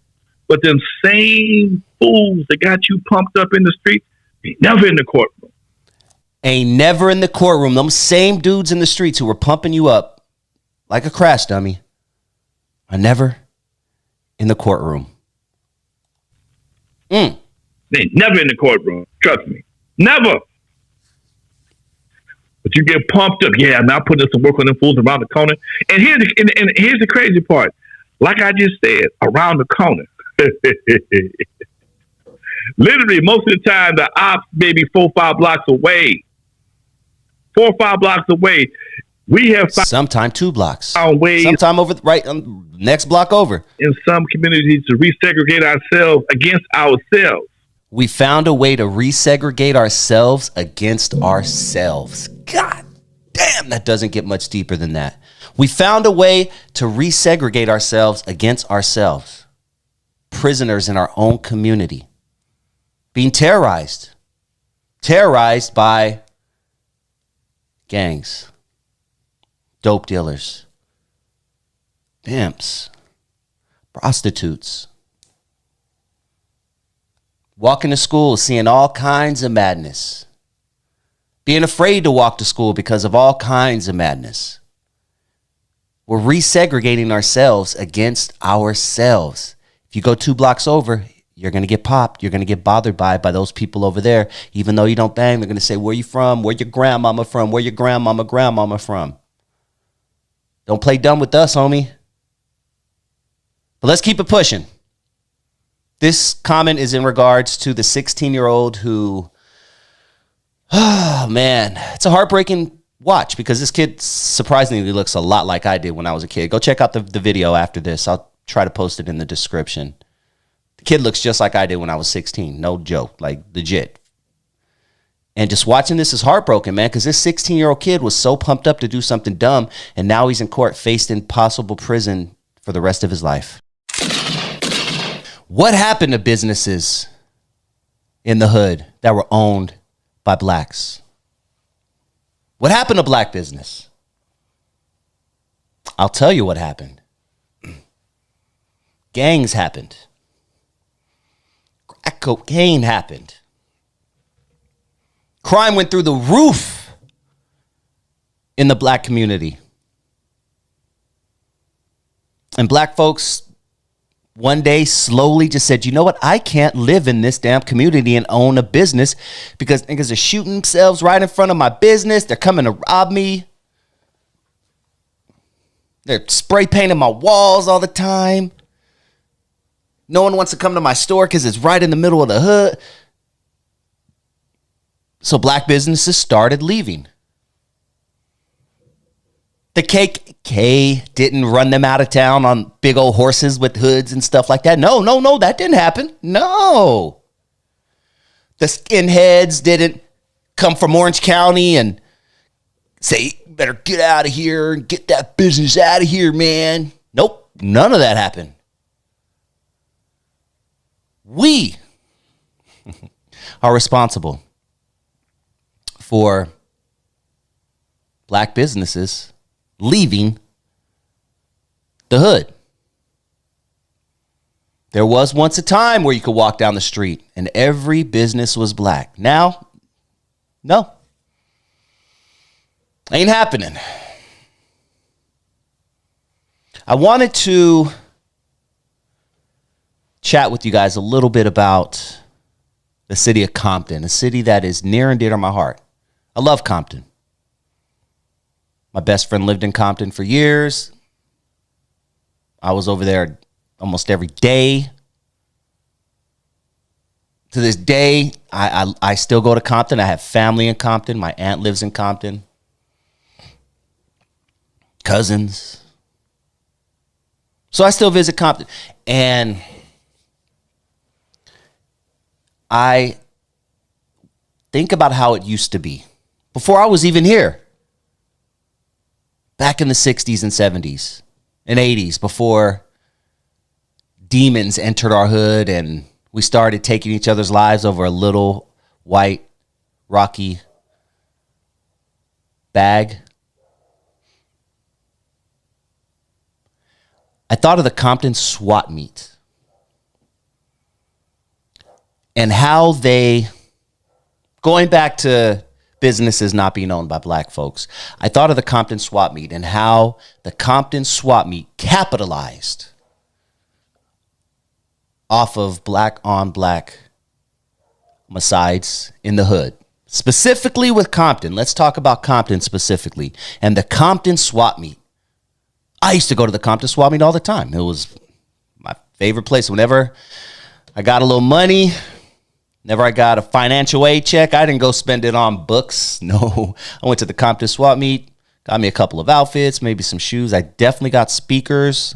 But them same fools that got you pumped up in the streets, ain't never in the courtroom. Ain't never in the courtroom. Them same dudes in the streets who were pumping you up like a crash dummy are never in the courtroom. They ain't never in the courtroom. Trust me. Never. But you get pumped up. Yeah, now putting some work on them fools around the corner. And here's the crazy part. Like I just said, around the corner. Literally, most of the time, the ops maybe 4 or 5 blocks away. 4 or 5 blocks away. We have sometime 2 blocks. Ways sometime over right next block over. In some communities to resegregate ourselves against ourselves. We found a way to resegregate ourselves against ourselves. God damn, that doesn't get much deeper than that. We found a way to resegregate ourselves against ourselves. Prisoners in our own community. Being terrorized. Terrorized by gangs. Dope dealers. Pimps. Prostitutes. Walking to school, seeing all kinds of madness. Being afraid to walk to school because of all kinds of madness. We're resegregating ourselves against ourselves. If you go 2 blocks over, you're going to get popped. You're going to get bothered by those people over there. Even though you don't bang, they're going to say, where you from? Where your grandmama from? Where your grandmama from? Don't play dumb with us, homie. But let's keep it pushing. This comment is in regards to the 16-year-old who, oh man, it's a heartbreaking watch because this kid surprisingly looks a lot like I did when I was a kid. Go check out the video after this. I'll try to post it in the description. The kid looks just like I did when I was 16. No joke, like legit. And just watching this is heartbroken, man, because this 16-year-old kid was so pumped up to do something dumb, and now he's in court facing possible prison for the rest of his life. What happened to businesses in the hood that were owned by blacks? What happened to black business? I'll tell you what happened. Gangs happened. Crack cocaine happened. Crime went through the roof in the black community. And black folks one day slowly just said, you know what? I can't live in this damn community and own a business because niggas are shooting themselves right in front of my business. They're coming to rob me. They're spray painting my walls all the time. No one wants to come to my store because it's right in the middle of the hood. So black businesses started leaving. The KKK didn't run them out of town on big old horses with hoods and stuff like that. No, that didn't happen. No. The skinheads didn't come from Orange County and say, better get out of here and get that business out of here, man. Nope, none of that happened. We are responsible for black businesses leaving the hood. There was once a time where you could walk down the street and every business was black. Now, no. Ain't happening. I wanted to chat with you guys a little bit about the city of Compton, a city that is near and dear to my heart. I love Compton. My best friend lived in Compton for years. I was over there almost every day. To this day, I still go to Compton. I have family in Compton. My aunt lives in Compton. Cousins. So I still visit Compton. And I think about how it used to be before I was even here. Back in the 60s and 70s and 80s, before demons entered our hood and we started taking each other's lives over a little white rocky bag. I thought of the Compton swap meet and how they, going back to businesses not being owned by black folks, I thought of the Compton swap meet and how the Compton swap meet capitalized off of black on black homicides in the hood. Specifically with Compton. Let's talk about Compton specifically and the Compton swap meet. I used to go to the Compton swap meet all the time. It was my favorite place. Whenever I got a little money, whenever I got a financial aid check, I didn't go spend it on books. No, I went to the Compton swap meet, got me a couple of outfits, maybe some shoes. I definitely got speakers,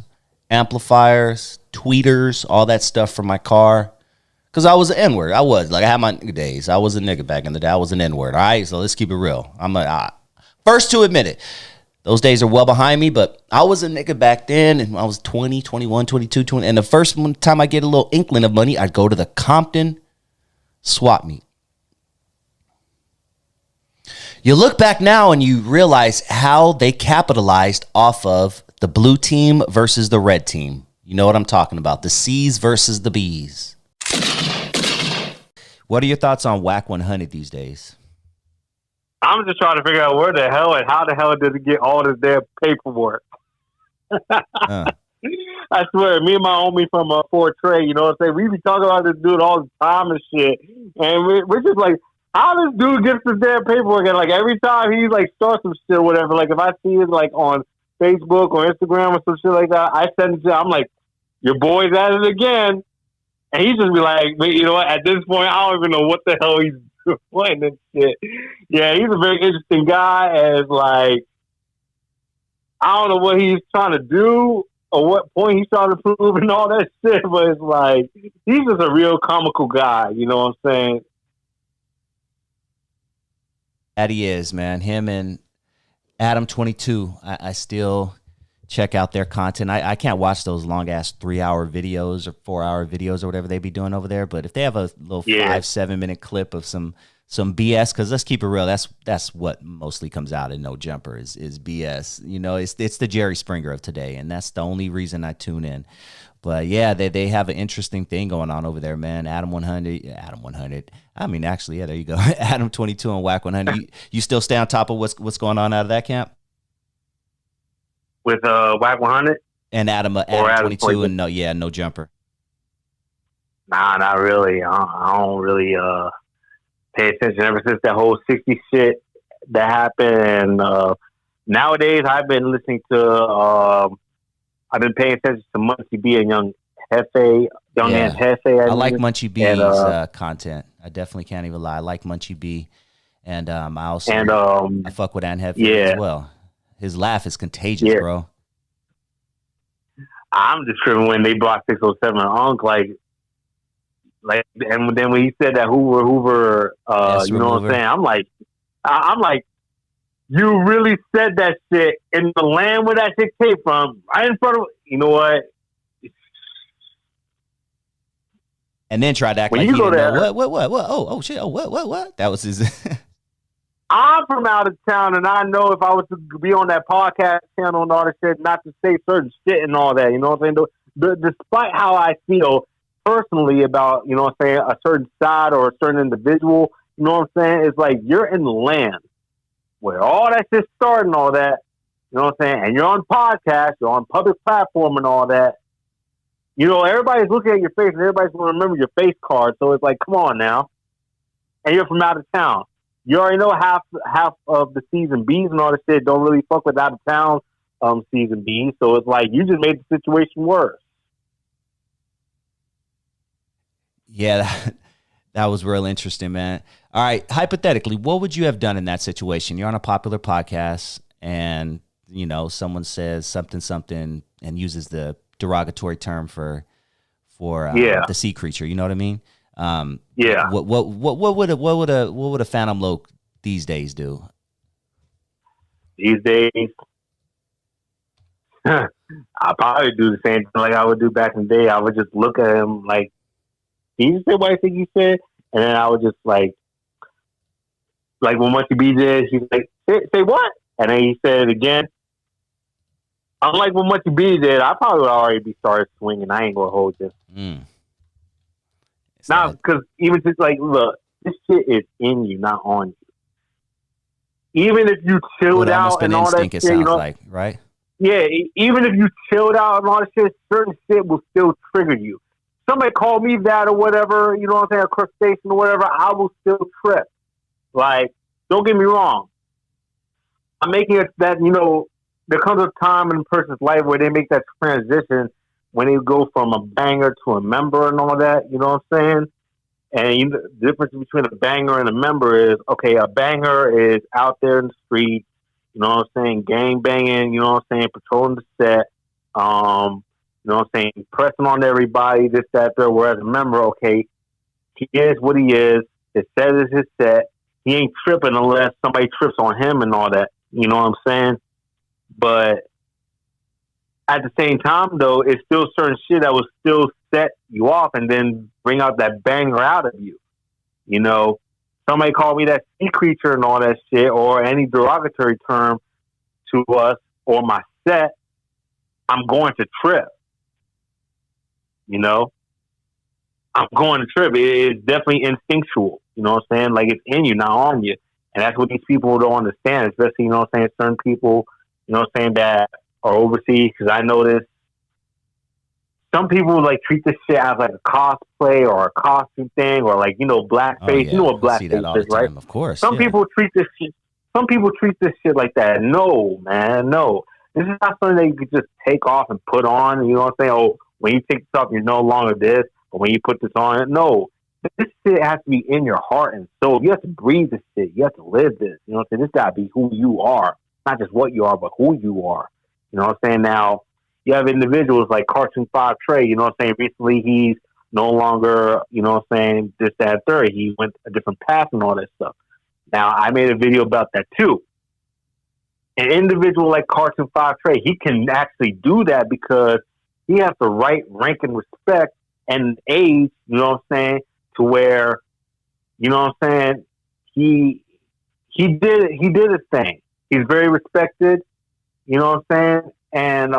amplifiers, tweeters, all that stuff for my car. Because I was an N-word. I had my nigga days. I was a nigga back in the day. I was an N-word. All right, so let's keep it real. I'm first to admit it. Those days are well behind me, but I was a nigga back then, and I was 20, 21, 22, 20. And the first time I get a little inkling of money, I'd go to the Compton swap meet. You look back now and you realize how they capitalized off of the blue team versus the red team. You know what I'm talking about. The C's versus the B's. What are your thoughts on WAC 100 these days? I'm just trying to figure out where the hell and how the hell did it get all this damn paperwork? I swear, me and my homie from Fort Trey, you know what I'm saying? We be talking about this dude all the time and shit. And we're just like, how this dude gets this damn paperwork? And like every time he like starts some shit or whatever, like if I see it like on Facebook or Instagram or some shit like that, I send it to him. I'm like, your boy's at it again. And he just be like, you know what? At this point, I don't even know what the hell he's doing and shit. Yeah, he's a very interesting guy. And like, I don't know what he's trying to do or what point he's trying to prove and all that shit. But it's like, he's just a real comical guy. You know what I'm saying? That he is, man. Him and Adam 22. I still check out their content. I can't watch those long ass 3-hour videos or 4-hour videos or whatever they be doing over there. But if they have a little 5-7 minute clip of some BS, because let's keep it real, that's what mostly comes out in No Jumper is BS. You know, it's the Jerry Springer of today, and that's the only reason I tune in. But yeah, they have an interesting thing going on over there, man. Adam 100. I mean, actually, yeah, there you go. Adam 22 and WAC 100. You still stay on top of what's going on out of that camp? With WAC 100 and Adam 22 and No Jumper. Nah, not really. I don't really pay attention ever since that whole 60 shit that happened. And nowadays, I've been listening to. I've been paying attention to Munchie B and Young Hefe. I like Munchie B's content. I definitely can't even lie. I like Munchie B, and I also I fuck with Hefe as well. His laugh is contagious, bro. I'm just tripping when they blocked 607 Unk. Like, Like, and then when he said that Hoover, Yes, you know what I'm remover. saying? I'm like, you really said that shit in the land where that shit came from, right in front of, you know what? And then tried to act When like you he go didn't know. there- What? Oh shit! Oh, what? That was his. I'm from out of town, and I know if I was to be on that podcast channel and all that shit, not to say certain shit and all that, you know what I'm saying? Despite how I feel personally about, you know what I'm saying, a certain side or a certain individual, you know what I'm saying? It's like you're in the land where all that shit started and all that, you know what I'm saying? And you're on podcast, you're on public platform and all that. You know, everybody's looking at your face and everybody's going to remember your face card. So it's like, come on now. And you're from out of town. You already know half of the season B's and all that shit don't really fuck with out of town season B's. So it's like you just made the situation worse. Yeah, that was real interesting, man. All right, hypothetically, what would you have done in that situation? You're on a popular podcast, and you know someone says something and uses the derogatory term for the sea creature. You know what I mean? Yeah. What would a Phantom Loc these days do? These days, I'll probably do the same thing like I would do back in the day. I would just look at him like, "Did you say what I think you said?" And then I would just like when Munchie B did, he's like, say what? And then he said it again. Unlike what Munchie B did, I probably would already be started swinging. I ain't gonna hold you. Now, because even just like, look, this shit is in you, not on you. Even if you chilled out and all that shit, you know, like, right? Yeah, even if you chilled out and all that shit, certain shit will still trigger you. Somebody call me that or whatever, you know what I'm saying, a crustacean or whatever, I will still trip. Like, don't get me wrong. I'm making it that, you know, there comes a time in a person's life where they make that transition when they go from a banger to a member and all that, you know what I'm saying? And the difference between a banger and a member is, okay, a banger is out there in the street, you know what I'm saying, gang banging, you know what I'm saying, patrolling the set, you know what I'm saying, pressing on everybody, this, that, there, whereas a member, okay, he is what he is, his set is his set, he ain't tripping unless somebody trips on him and all that, you know what I'm saying? But at the same time, though, it's still certain shit that will still set you off and then bring out that banger out of you. You know, somebody called me that sea creature and all that shit, or any derogatory term to us or my set, I'm going to trip. You know, I'm going to trip. It's definitely instinctual. You know what I'm saying? Like, it's in you, not on you. And that's what these people don't understand, especially, you know what I'm saying, certain people, you know what I'm saying, that are overseas, because I noticed some people like treat this shit as like a cosplay or a costume thing, or like, you know, blackface. Oh, yeah. You know what blackface is, right? Of course. Some people treat this shit. Some people treat this shit like that. No, man, no. This is not something that you could just take off and put on. You know what I'm saying? Oh, when you take this off, you're no longer this. But when you put this on, no. This shit has to be in your heart and soul. You have to breathe this shit. You have to live this. You know what I'm saying? This got to be who you are, not just what you are, but who you are. You know what I'm saying? Now, you have individuals like Cartoon 5 Trey, you know what I'm saying? Recently, he's no longer, you know what I'm saying, this, that, third. He went a different path and all that stuff. Now, I made a video about that too. An individual like Cartoon 5 Trey, he can actually do that because he has the right rank and respect and age, you know what I'm saying, to where, you know what I'm saying, he did his thing. He's very respected, you know what I'm saying, and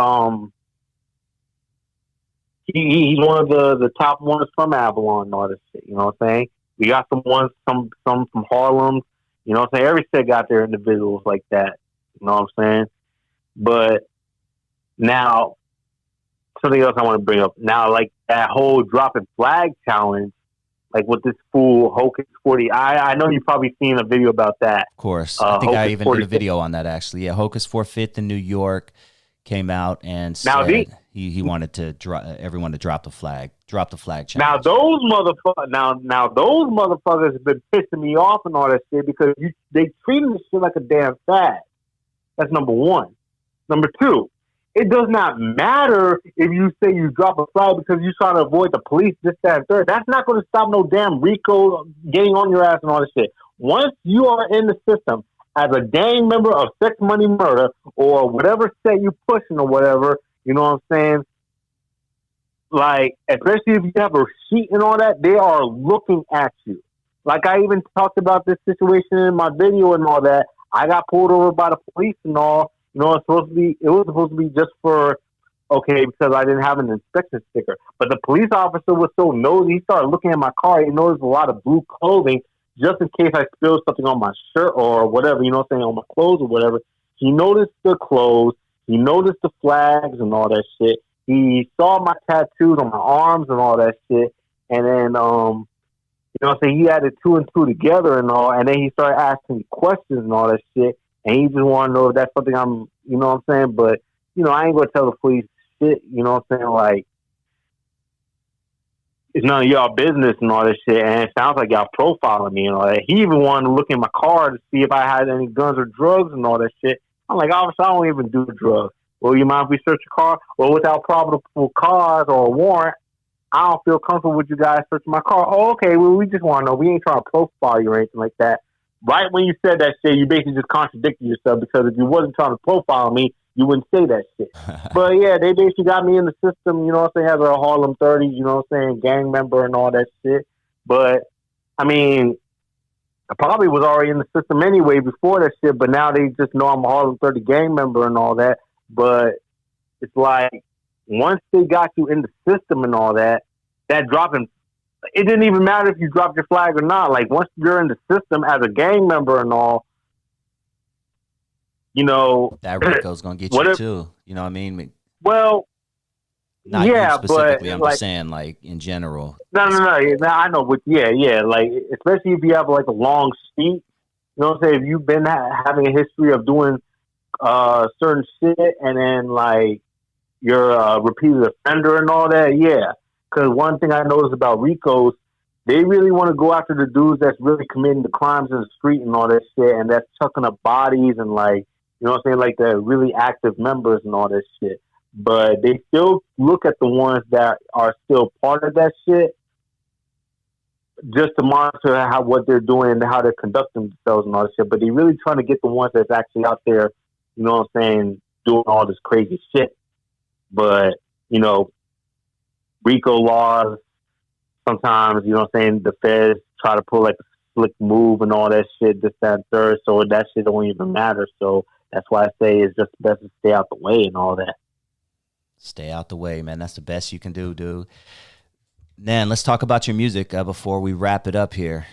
he's one of the top ones from Avalon and all this shit, you know what I'm saying. We got some from Harlem, you know what I'm saying. Every state got their individuals like that, you know what I'm saying. But now, something else I want to bring up. Now, like that whole dropping flag challenge, like with this fool Hocus 40. I know you've probably seen a video about that. Of course. I think I even 40. did a video on that, actually. Yeah, Hocus 4/5 in New York came out and said he wanted to everyone to drop the flag challenge. Now those motherfuckers have been pissing me off and all that shit because they treating this shit like a damn fad. That's number one. Number two, it does not matter if you say you drop a flag because you're trying to avoid the police, this, that, and third. That's not going to stop no damn RICO getting on your ass and all this shit. Once you are in the system as a gang member of sex, money, murder, or whatever set you pushing or whatever, you know what I'm saying? Like, especially if you have a sheet and all that, they are looking at you. Like, I even talked about this situation in my video and all that. I got pulled over by the police and all. You know, it was supposed to be just for, okay, because I didn't have an inspection sticker. But the police officer was so nosy, he started looking at my car. He noticed a lot of blue clothing, just in case I spilled something on my shirt or whatever, you know what I'm saying, on my clothes or whatever. He noticed the clothes. He noticed the flags and all that shit. He saw my tattoos on my arms and all that shit. And then, you know what I'm saying, he added two and two together and all. And then he started asking me questions and all that shit. And he just wanted to know if that's something I'm, you know what I'm saying? But, you know, I ain't going to tell the police shit, you know what I'm saying? Like, it's none of y'all business and all this shit. And it sounds like y'all profiling me and all that. He even wanted to look in my car to see if I had any guns or drugs and all that shit. I'm like, officer, I don't even do drugs. Well, you mind if we search your car? Well, without probable cause or a warrant, I don't feel comfortable with you guys searching my car. Oh, okay. Well, we just want to know. We ain't trying to profile you or anything like that. Right when you said that shit, you basically just contradicted yourself, because if you wasn't trying to profile me, you wouldn't say that shit. But yeah, they basically got me in the system, you know what I'm saying, as a Harlem 30, you know what I'm saying, gang member and all that shit. But, I mean, I probably was already in the system anyway before that shit, but now they just know I'm a Harlem 30 gang member and all that. But it's like, once they got you in the system and all that, that dropping, it didn't even matter if you dropped your flag or not. Like, once you're in the system as a gang member and all, you know, that RICO's gonna get you too. You know what I mean? Well, not yeah, you specifically. but I'm just saying, like, in general. No. I know, but yeah. Like, especially if you have like a long sheet. You know what I'm saying? If you've been having a history of doing certain shit, and then like you're a repeated offender and all that, yeah. Because one thing I noticed about RICOs, they really want to go after the dudes that's really committing the crimes in the street and all that shit, and that's chucking up bodies and, like, you know what I'm saying, like the really active members and all that shit. But they still look at the ones that are still part of that shit, just to monitor what they're doing and how they're conducting themselves and all that shit. But they really trying to get the ones that's actually out there, you know what I'm saying, doing all this crazy shit. But, you know, RICO laws, sometimes, you know what I'm saying, the feds try to pull like a slick move and all that shit, this, that, and third, so that shit don't even matter. So that's why I say it's just best to stay out the way and all that. Stay out the way, man. That's the best you can do, dude. Nan, let's talk about your music before we wrap it up here.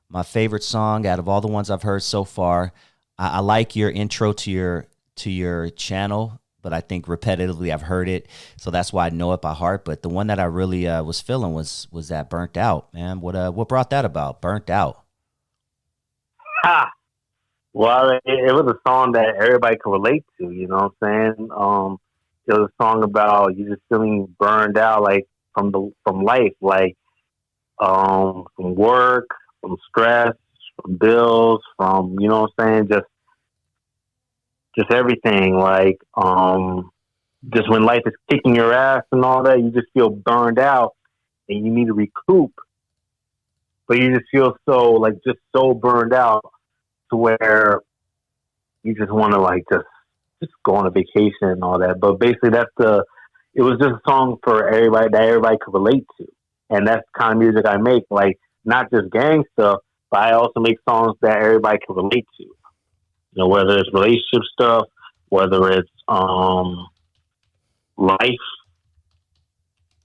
My favorite song out of all the ones I've heard so far, I like your intro to your channel, but I think repetitively I've heard it, so that's why I know it by heart. But the one that I really was feeling was that Burnt Out, man. What brought that about, Burnt Out? Ha! Well, it was a song that everybody could relate to, you know what I'm saying? It was a song about you just feeling burned out, like from life, like from work, from stress, from bills, from, you know what I'm saying, just everything, like, just when life is kicking your ass and all that, you just feel burned out and you need to recoup. But you just feel just so burned out to where you just want to, like, just go on a vacation and all that. But basically it was just a song for everybody that everybody could relate to. And that's the kind of music I make, like, not just gang stuff, but I also make songs that everybody can relate to. You know, whether it's relationship stuff, whether it's life,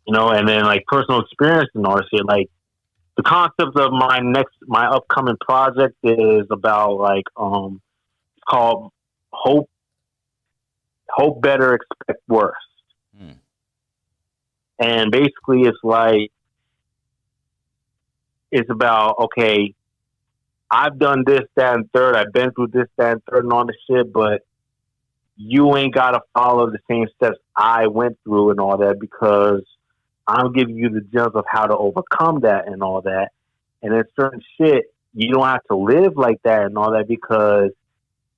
you know, and then like personal experience and all that shit. Like, the concept of my upcoming project is about, like, it's called Hope Better, Expect Worse. And basically it's like, it's about, okay, I've done this, that, and third. I've been through this, that, and third and all this shit, but you ain't got to follow the same steps I went through and all that, because I'm giving you the gems of how to overcome that and all that. And then certain shit, you don't have to live like that and all that, because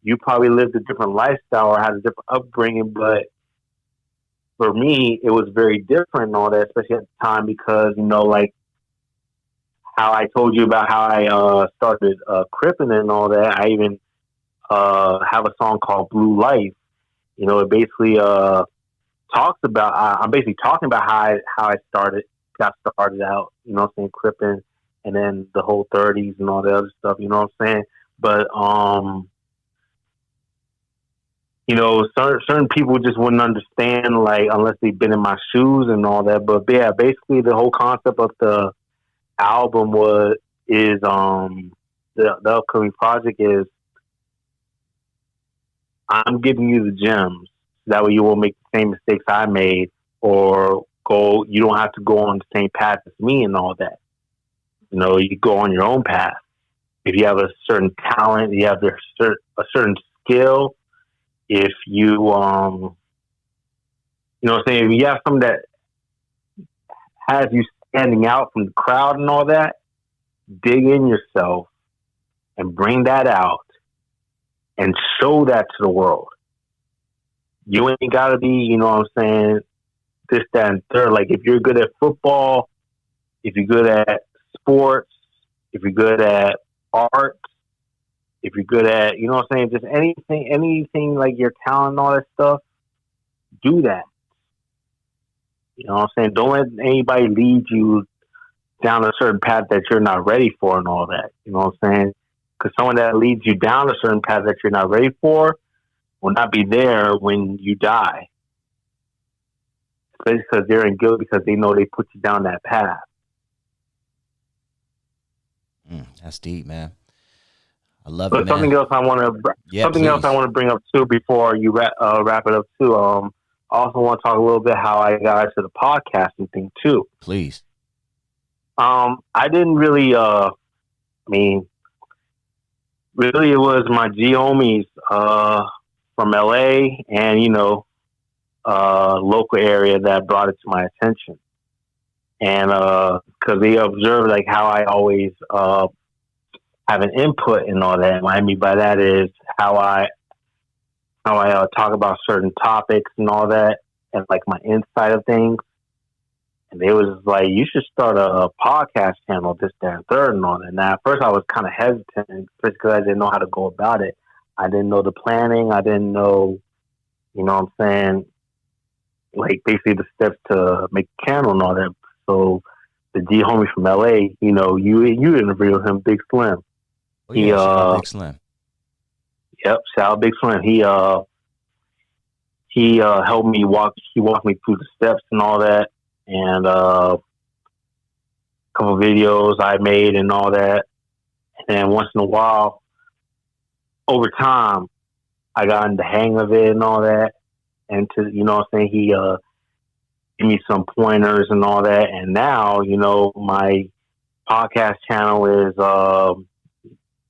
you probably lived a different lifestyle or had a different upbringing, but for me, it was very different and all that, especially at the time, because, you know, like how I told you about how I started cripping and all that. I even have a song called Blue Life. You know, it basically talks about, I'm basically talking about how I got started out, you know what I'm saying, cripping, and then the whole 30s and all the other stuff, you know what I'm saying? But, you know, certain people just wouldn't understand, like, unless they've been in my shoes and all that. But yeah, basically the whole concept of the album is the upcoming project is, I'm giving you the gems. That way you won't make the same mistakes I made, or you don't have to go on the same path as me and all that. You know, you go on your own path. If you have a certain talent, you have a certain skill. If you, you know what I'm saying, if you have something that has you standing out from the crowd and all that, dig in yourself and bring that out and show that to the world. You ain't got to be, you know what I'm saying, this, that, and third. Like, if you're good at football, if you're good at sports, if you're good at art, if you're good at, you know what I'm saying, just anything like your talent and all that stuff, do that. You know what I'm saying? Don't let anybody lead you down a certain path that you're not ready for and all that. You know what I'm saying? Because someone that leads you down a certain path that you're not ready for will not be there when you die. Especially because they're in guilt, because they know they put you down that path. That's deep, man. I love but it, man. Something else I want to bring up too before you wrap it up too. I also want to talk a little bit how I got into the podcasting thing too. Please. I didn't really. Really, it was my G homies from LA and, you know, local area that brought it to my attention. And because they observed like how I always have an input and all that. What I mean by that is how I talk about certain topics and all that, and like my insight of things. And they was like, you should start a podcast channel, this, that, and third, and all that. Now, at first I was kind of hesitant because I didn't know how to go about it. I didn't know the planning. I didn't know, you know what I'm saying, like basically the steps to make a channel and all that. So the G homie from LA, you know, you interviewed him, Big Slim. Oh, yeah, Big Slim. Yep, shout out Big Slim. He helped me he walked me through the steps and all that. And a couple of videos I made and all that. And then once in a while, over time, I got in the hang of it and all that. And you know what I'm saying, he gave me some pointers and all that. And now, you know, my podcast channel is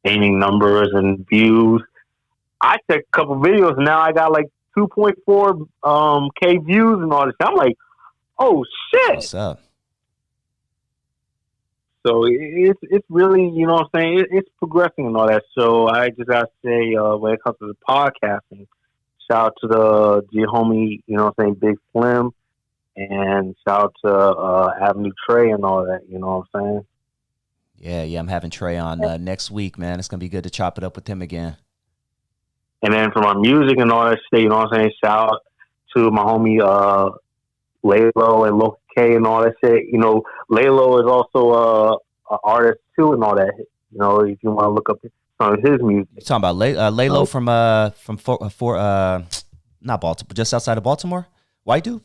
gaining numbers and views. I checked a couple of videos and now I got like 2.4 K views and all this. I'm like, oh shit! What's up? So it's really, you know what I'm saying, it's progressing and all that. So I just gotta say, when it comes to the podcasting, shout out to the G homie, you know what I'm saying, Big Slim, and shout out to Avenue Trey and all that. You know what I'm saying? Yeah, I'm having Trey on next week, man. It's gonna be good to chop it up with him again. And then for my music and all that shit, you know what I'm saying, shout out to my homie Laylo and Local K and all that shit. You know, Laylo is also an artist too and all that. You know, if you want to look up some of his music. You talking about Laylo from not Baltimore, just outside of Baltimore? White dude?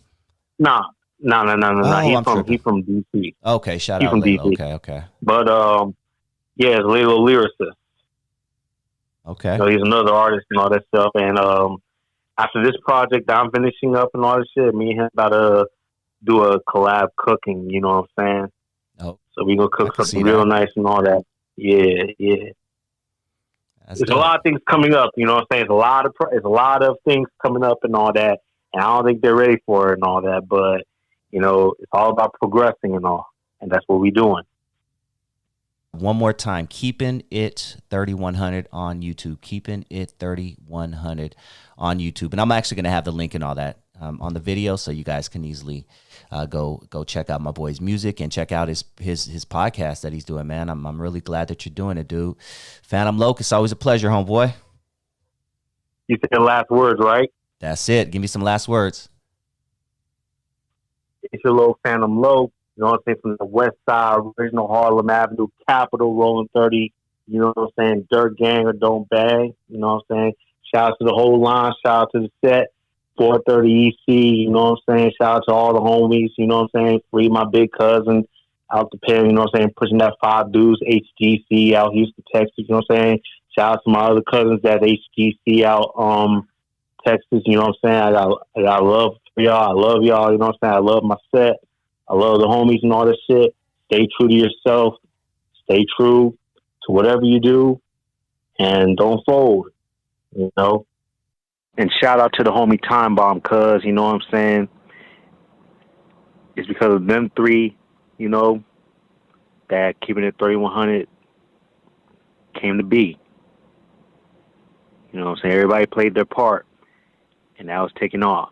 No. Oh, He's from DC. Okay, shout He's out from Laylo. DC. Okay. But yeah, it's Laylo lyricist. Okay. So he's another artist and all that stuff. And after this project that I'm finishing up and all this shit, me and him about to do a collab cooking, you know what I'm saying? Oh. So we gonna cook something real nice and all that. Yeah. There's a lot of things coming up, you know what I'm saying? There's a lot of things coming up and all that. And I don't think they're ready for it and all that, but you know, it's all about progressing and all. And that's what we're doing. One more time, Keeping It 3100 on YouTube. Keeping It 3100 on YouTube. And I'm actually going to have the link and all that on the video, so you guys can easily go check out my boy's music and check out his podcast that he's doing, man. I'm really glad that you're doing it, dude. Phantom Locust, always a pleasure, homeboy. You said the last words, right? That's it. Give me some last words. It's your little Phantom Low, you know what I'm saying, from the west side, original Harlem Avenue, Capital, rolling 30, you know what I'm saying, Dirt Gang or Don't Bang, you know what I'm saying. Shout out to the whole line, shout out to the set, 430 EC, you know what I'm saying, shout out to all the homies, you know what I'm saying, free my big cousin out the pen, you know what I'm saying, pushing that 5 dudes, HGC out Houston, Texas, you know what I'm saying. Shout out to my other cousins at HGC out Texas, you know what I'm saying. I got love for y'all. I love y'all, you know what I'm saying. I love my set. I love the homies and all this shit. Stay true to yourself. Stay true to whatever you do, and don't fold, you know. And shout out to the homie Time Bomb, cuz, you know what I'm saying. It's because of them three, you know, that Keeping It 3100 came to be. You know what I'm saying? Everybody played their part, and that was taking off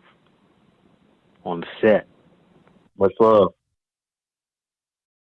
on the set. Much love.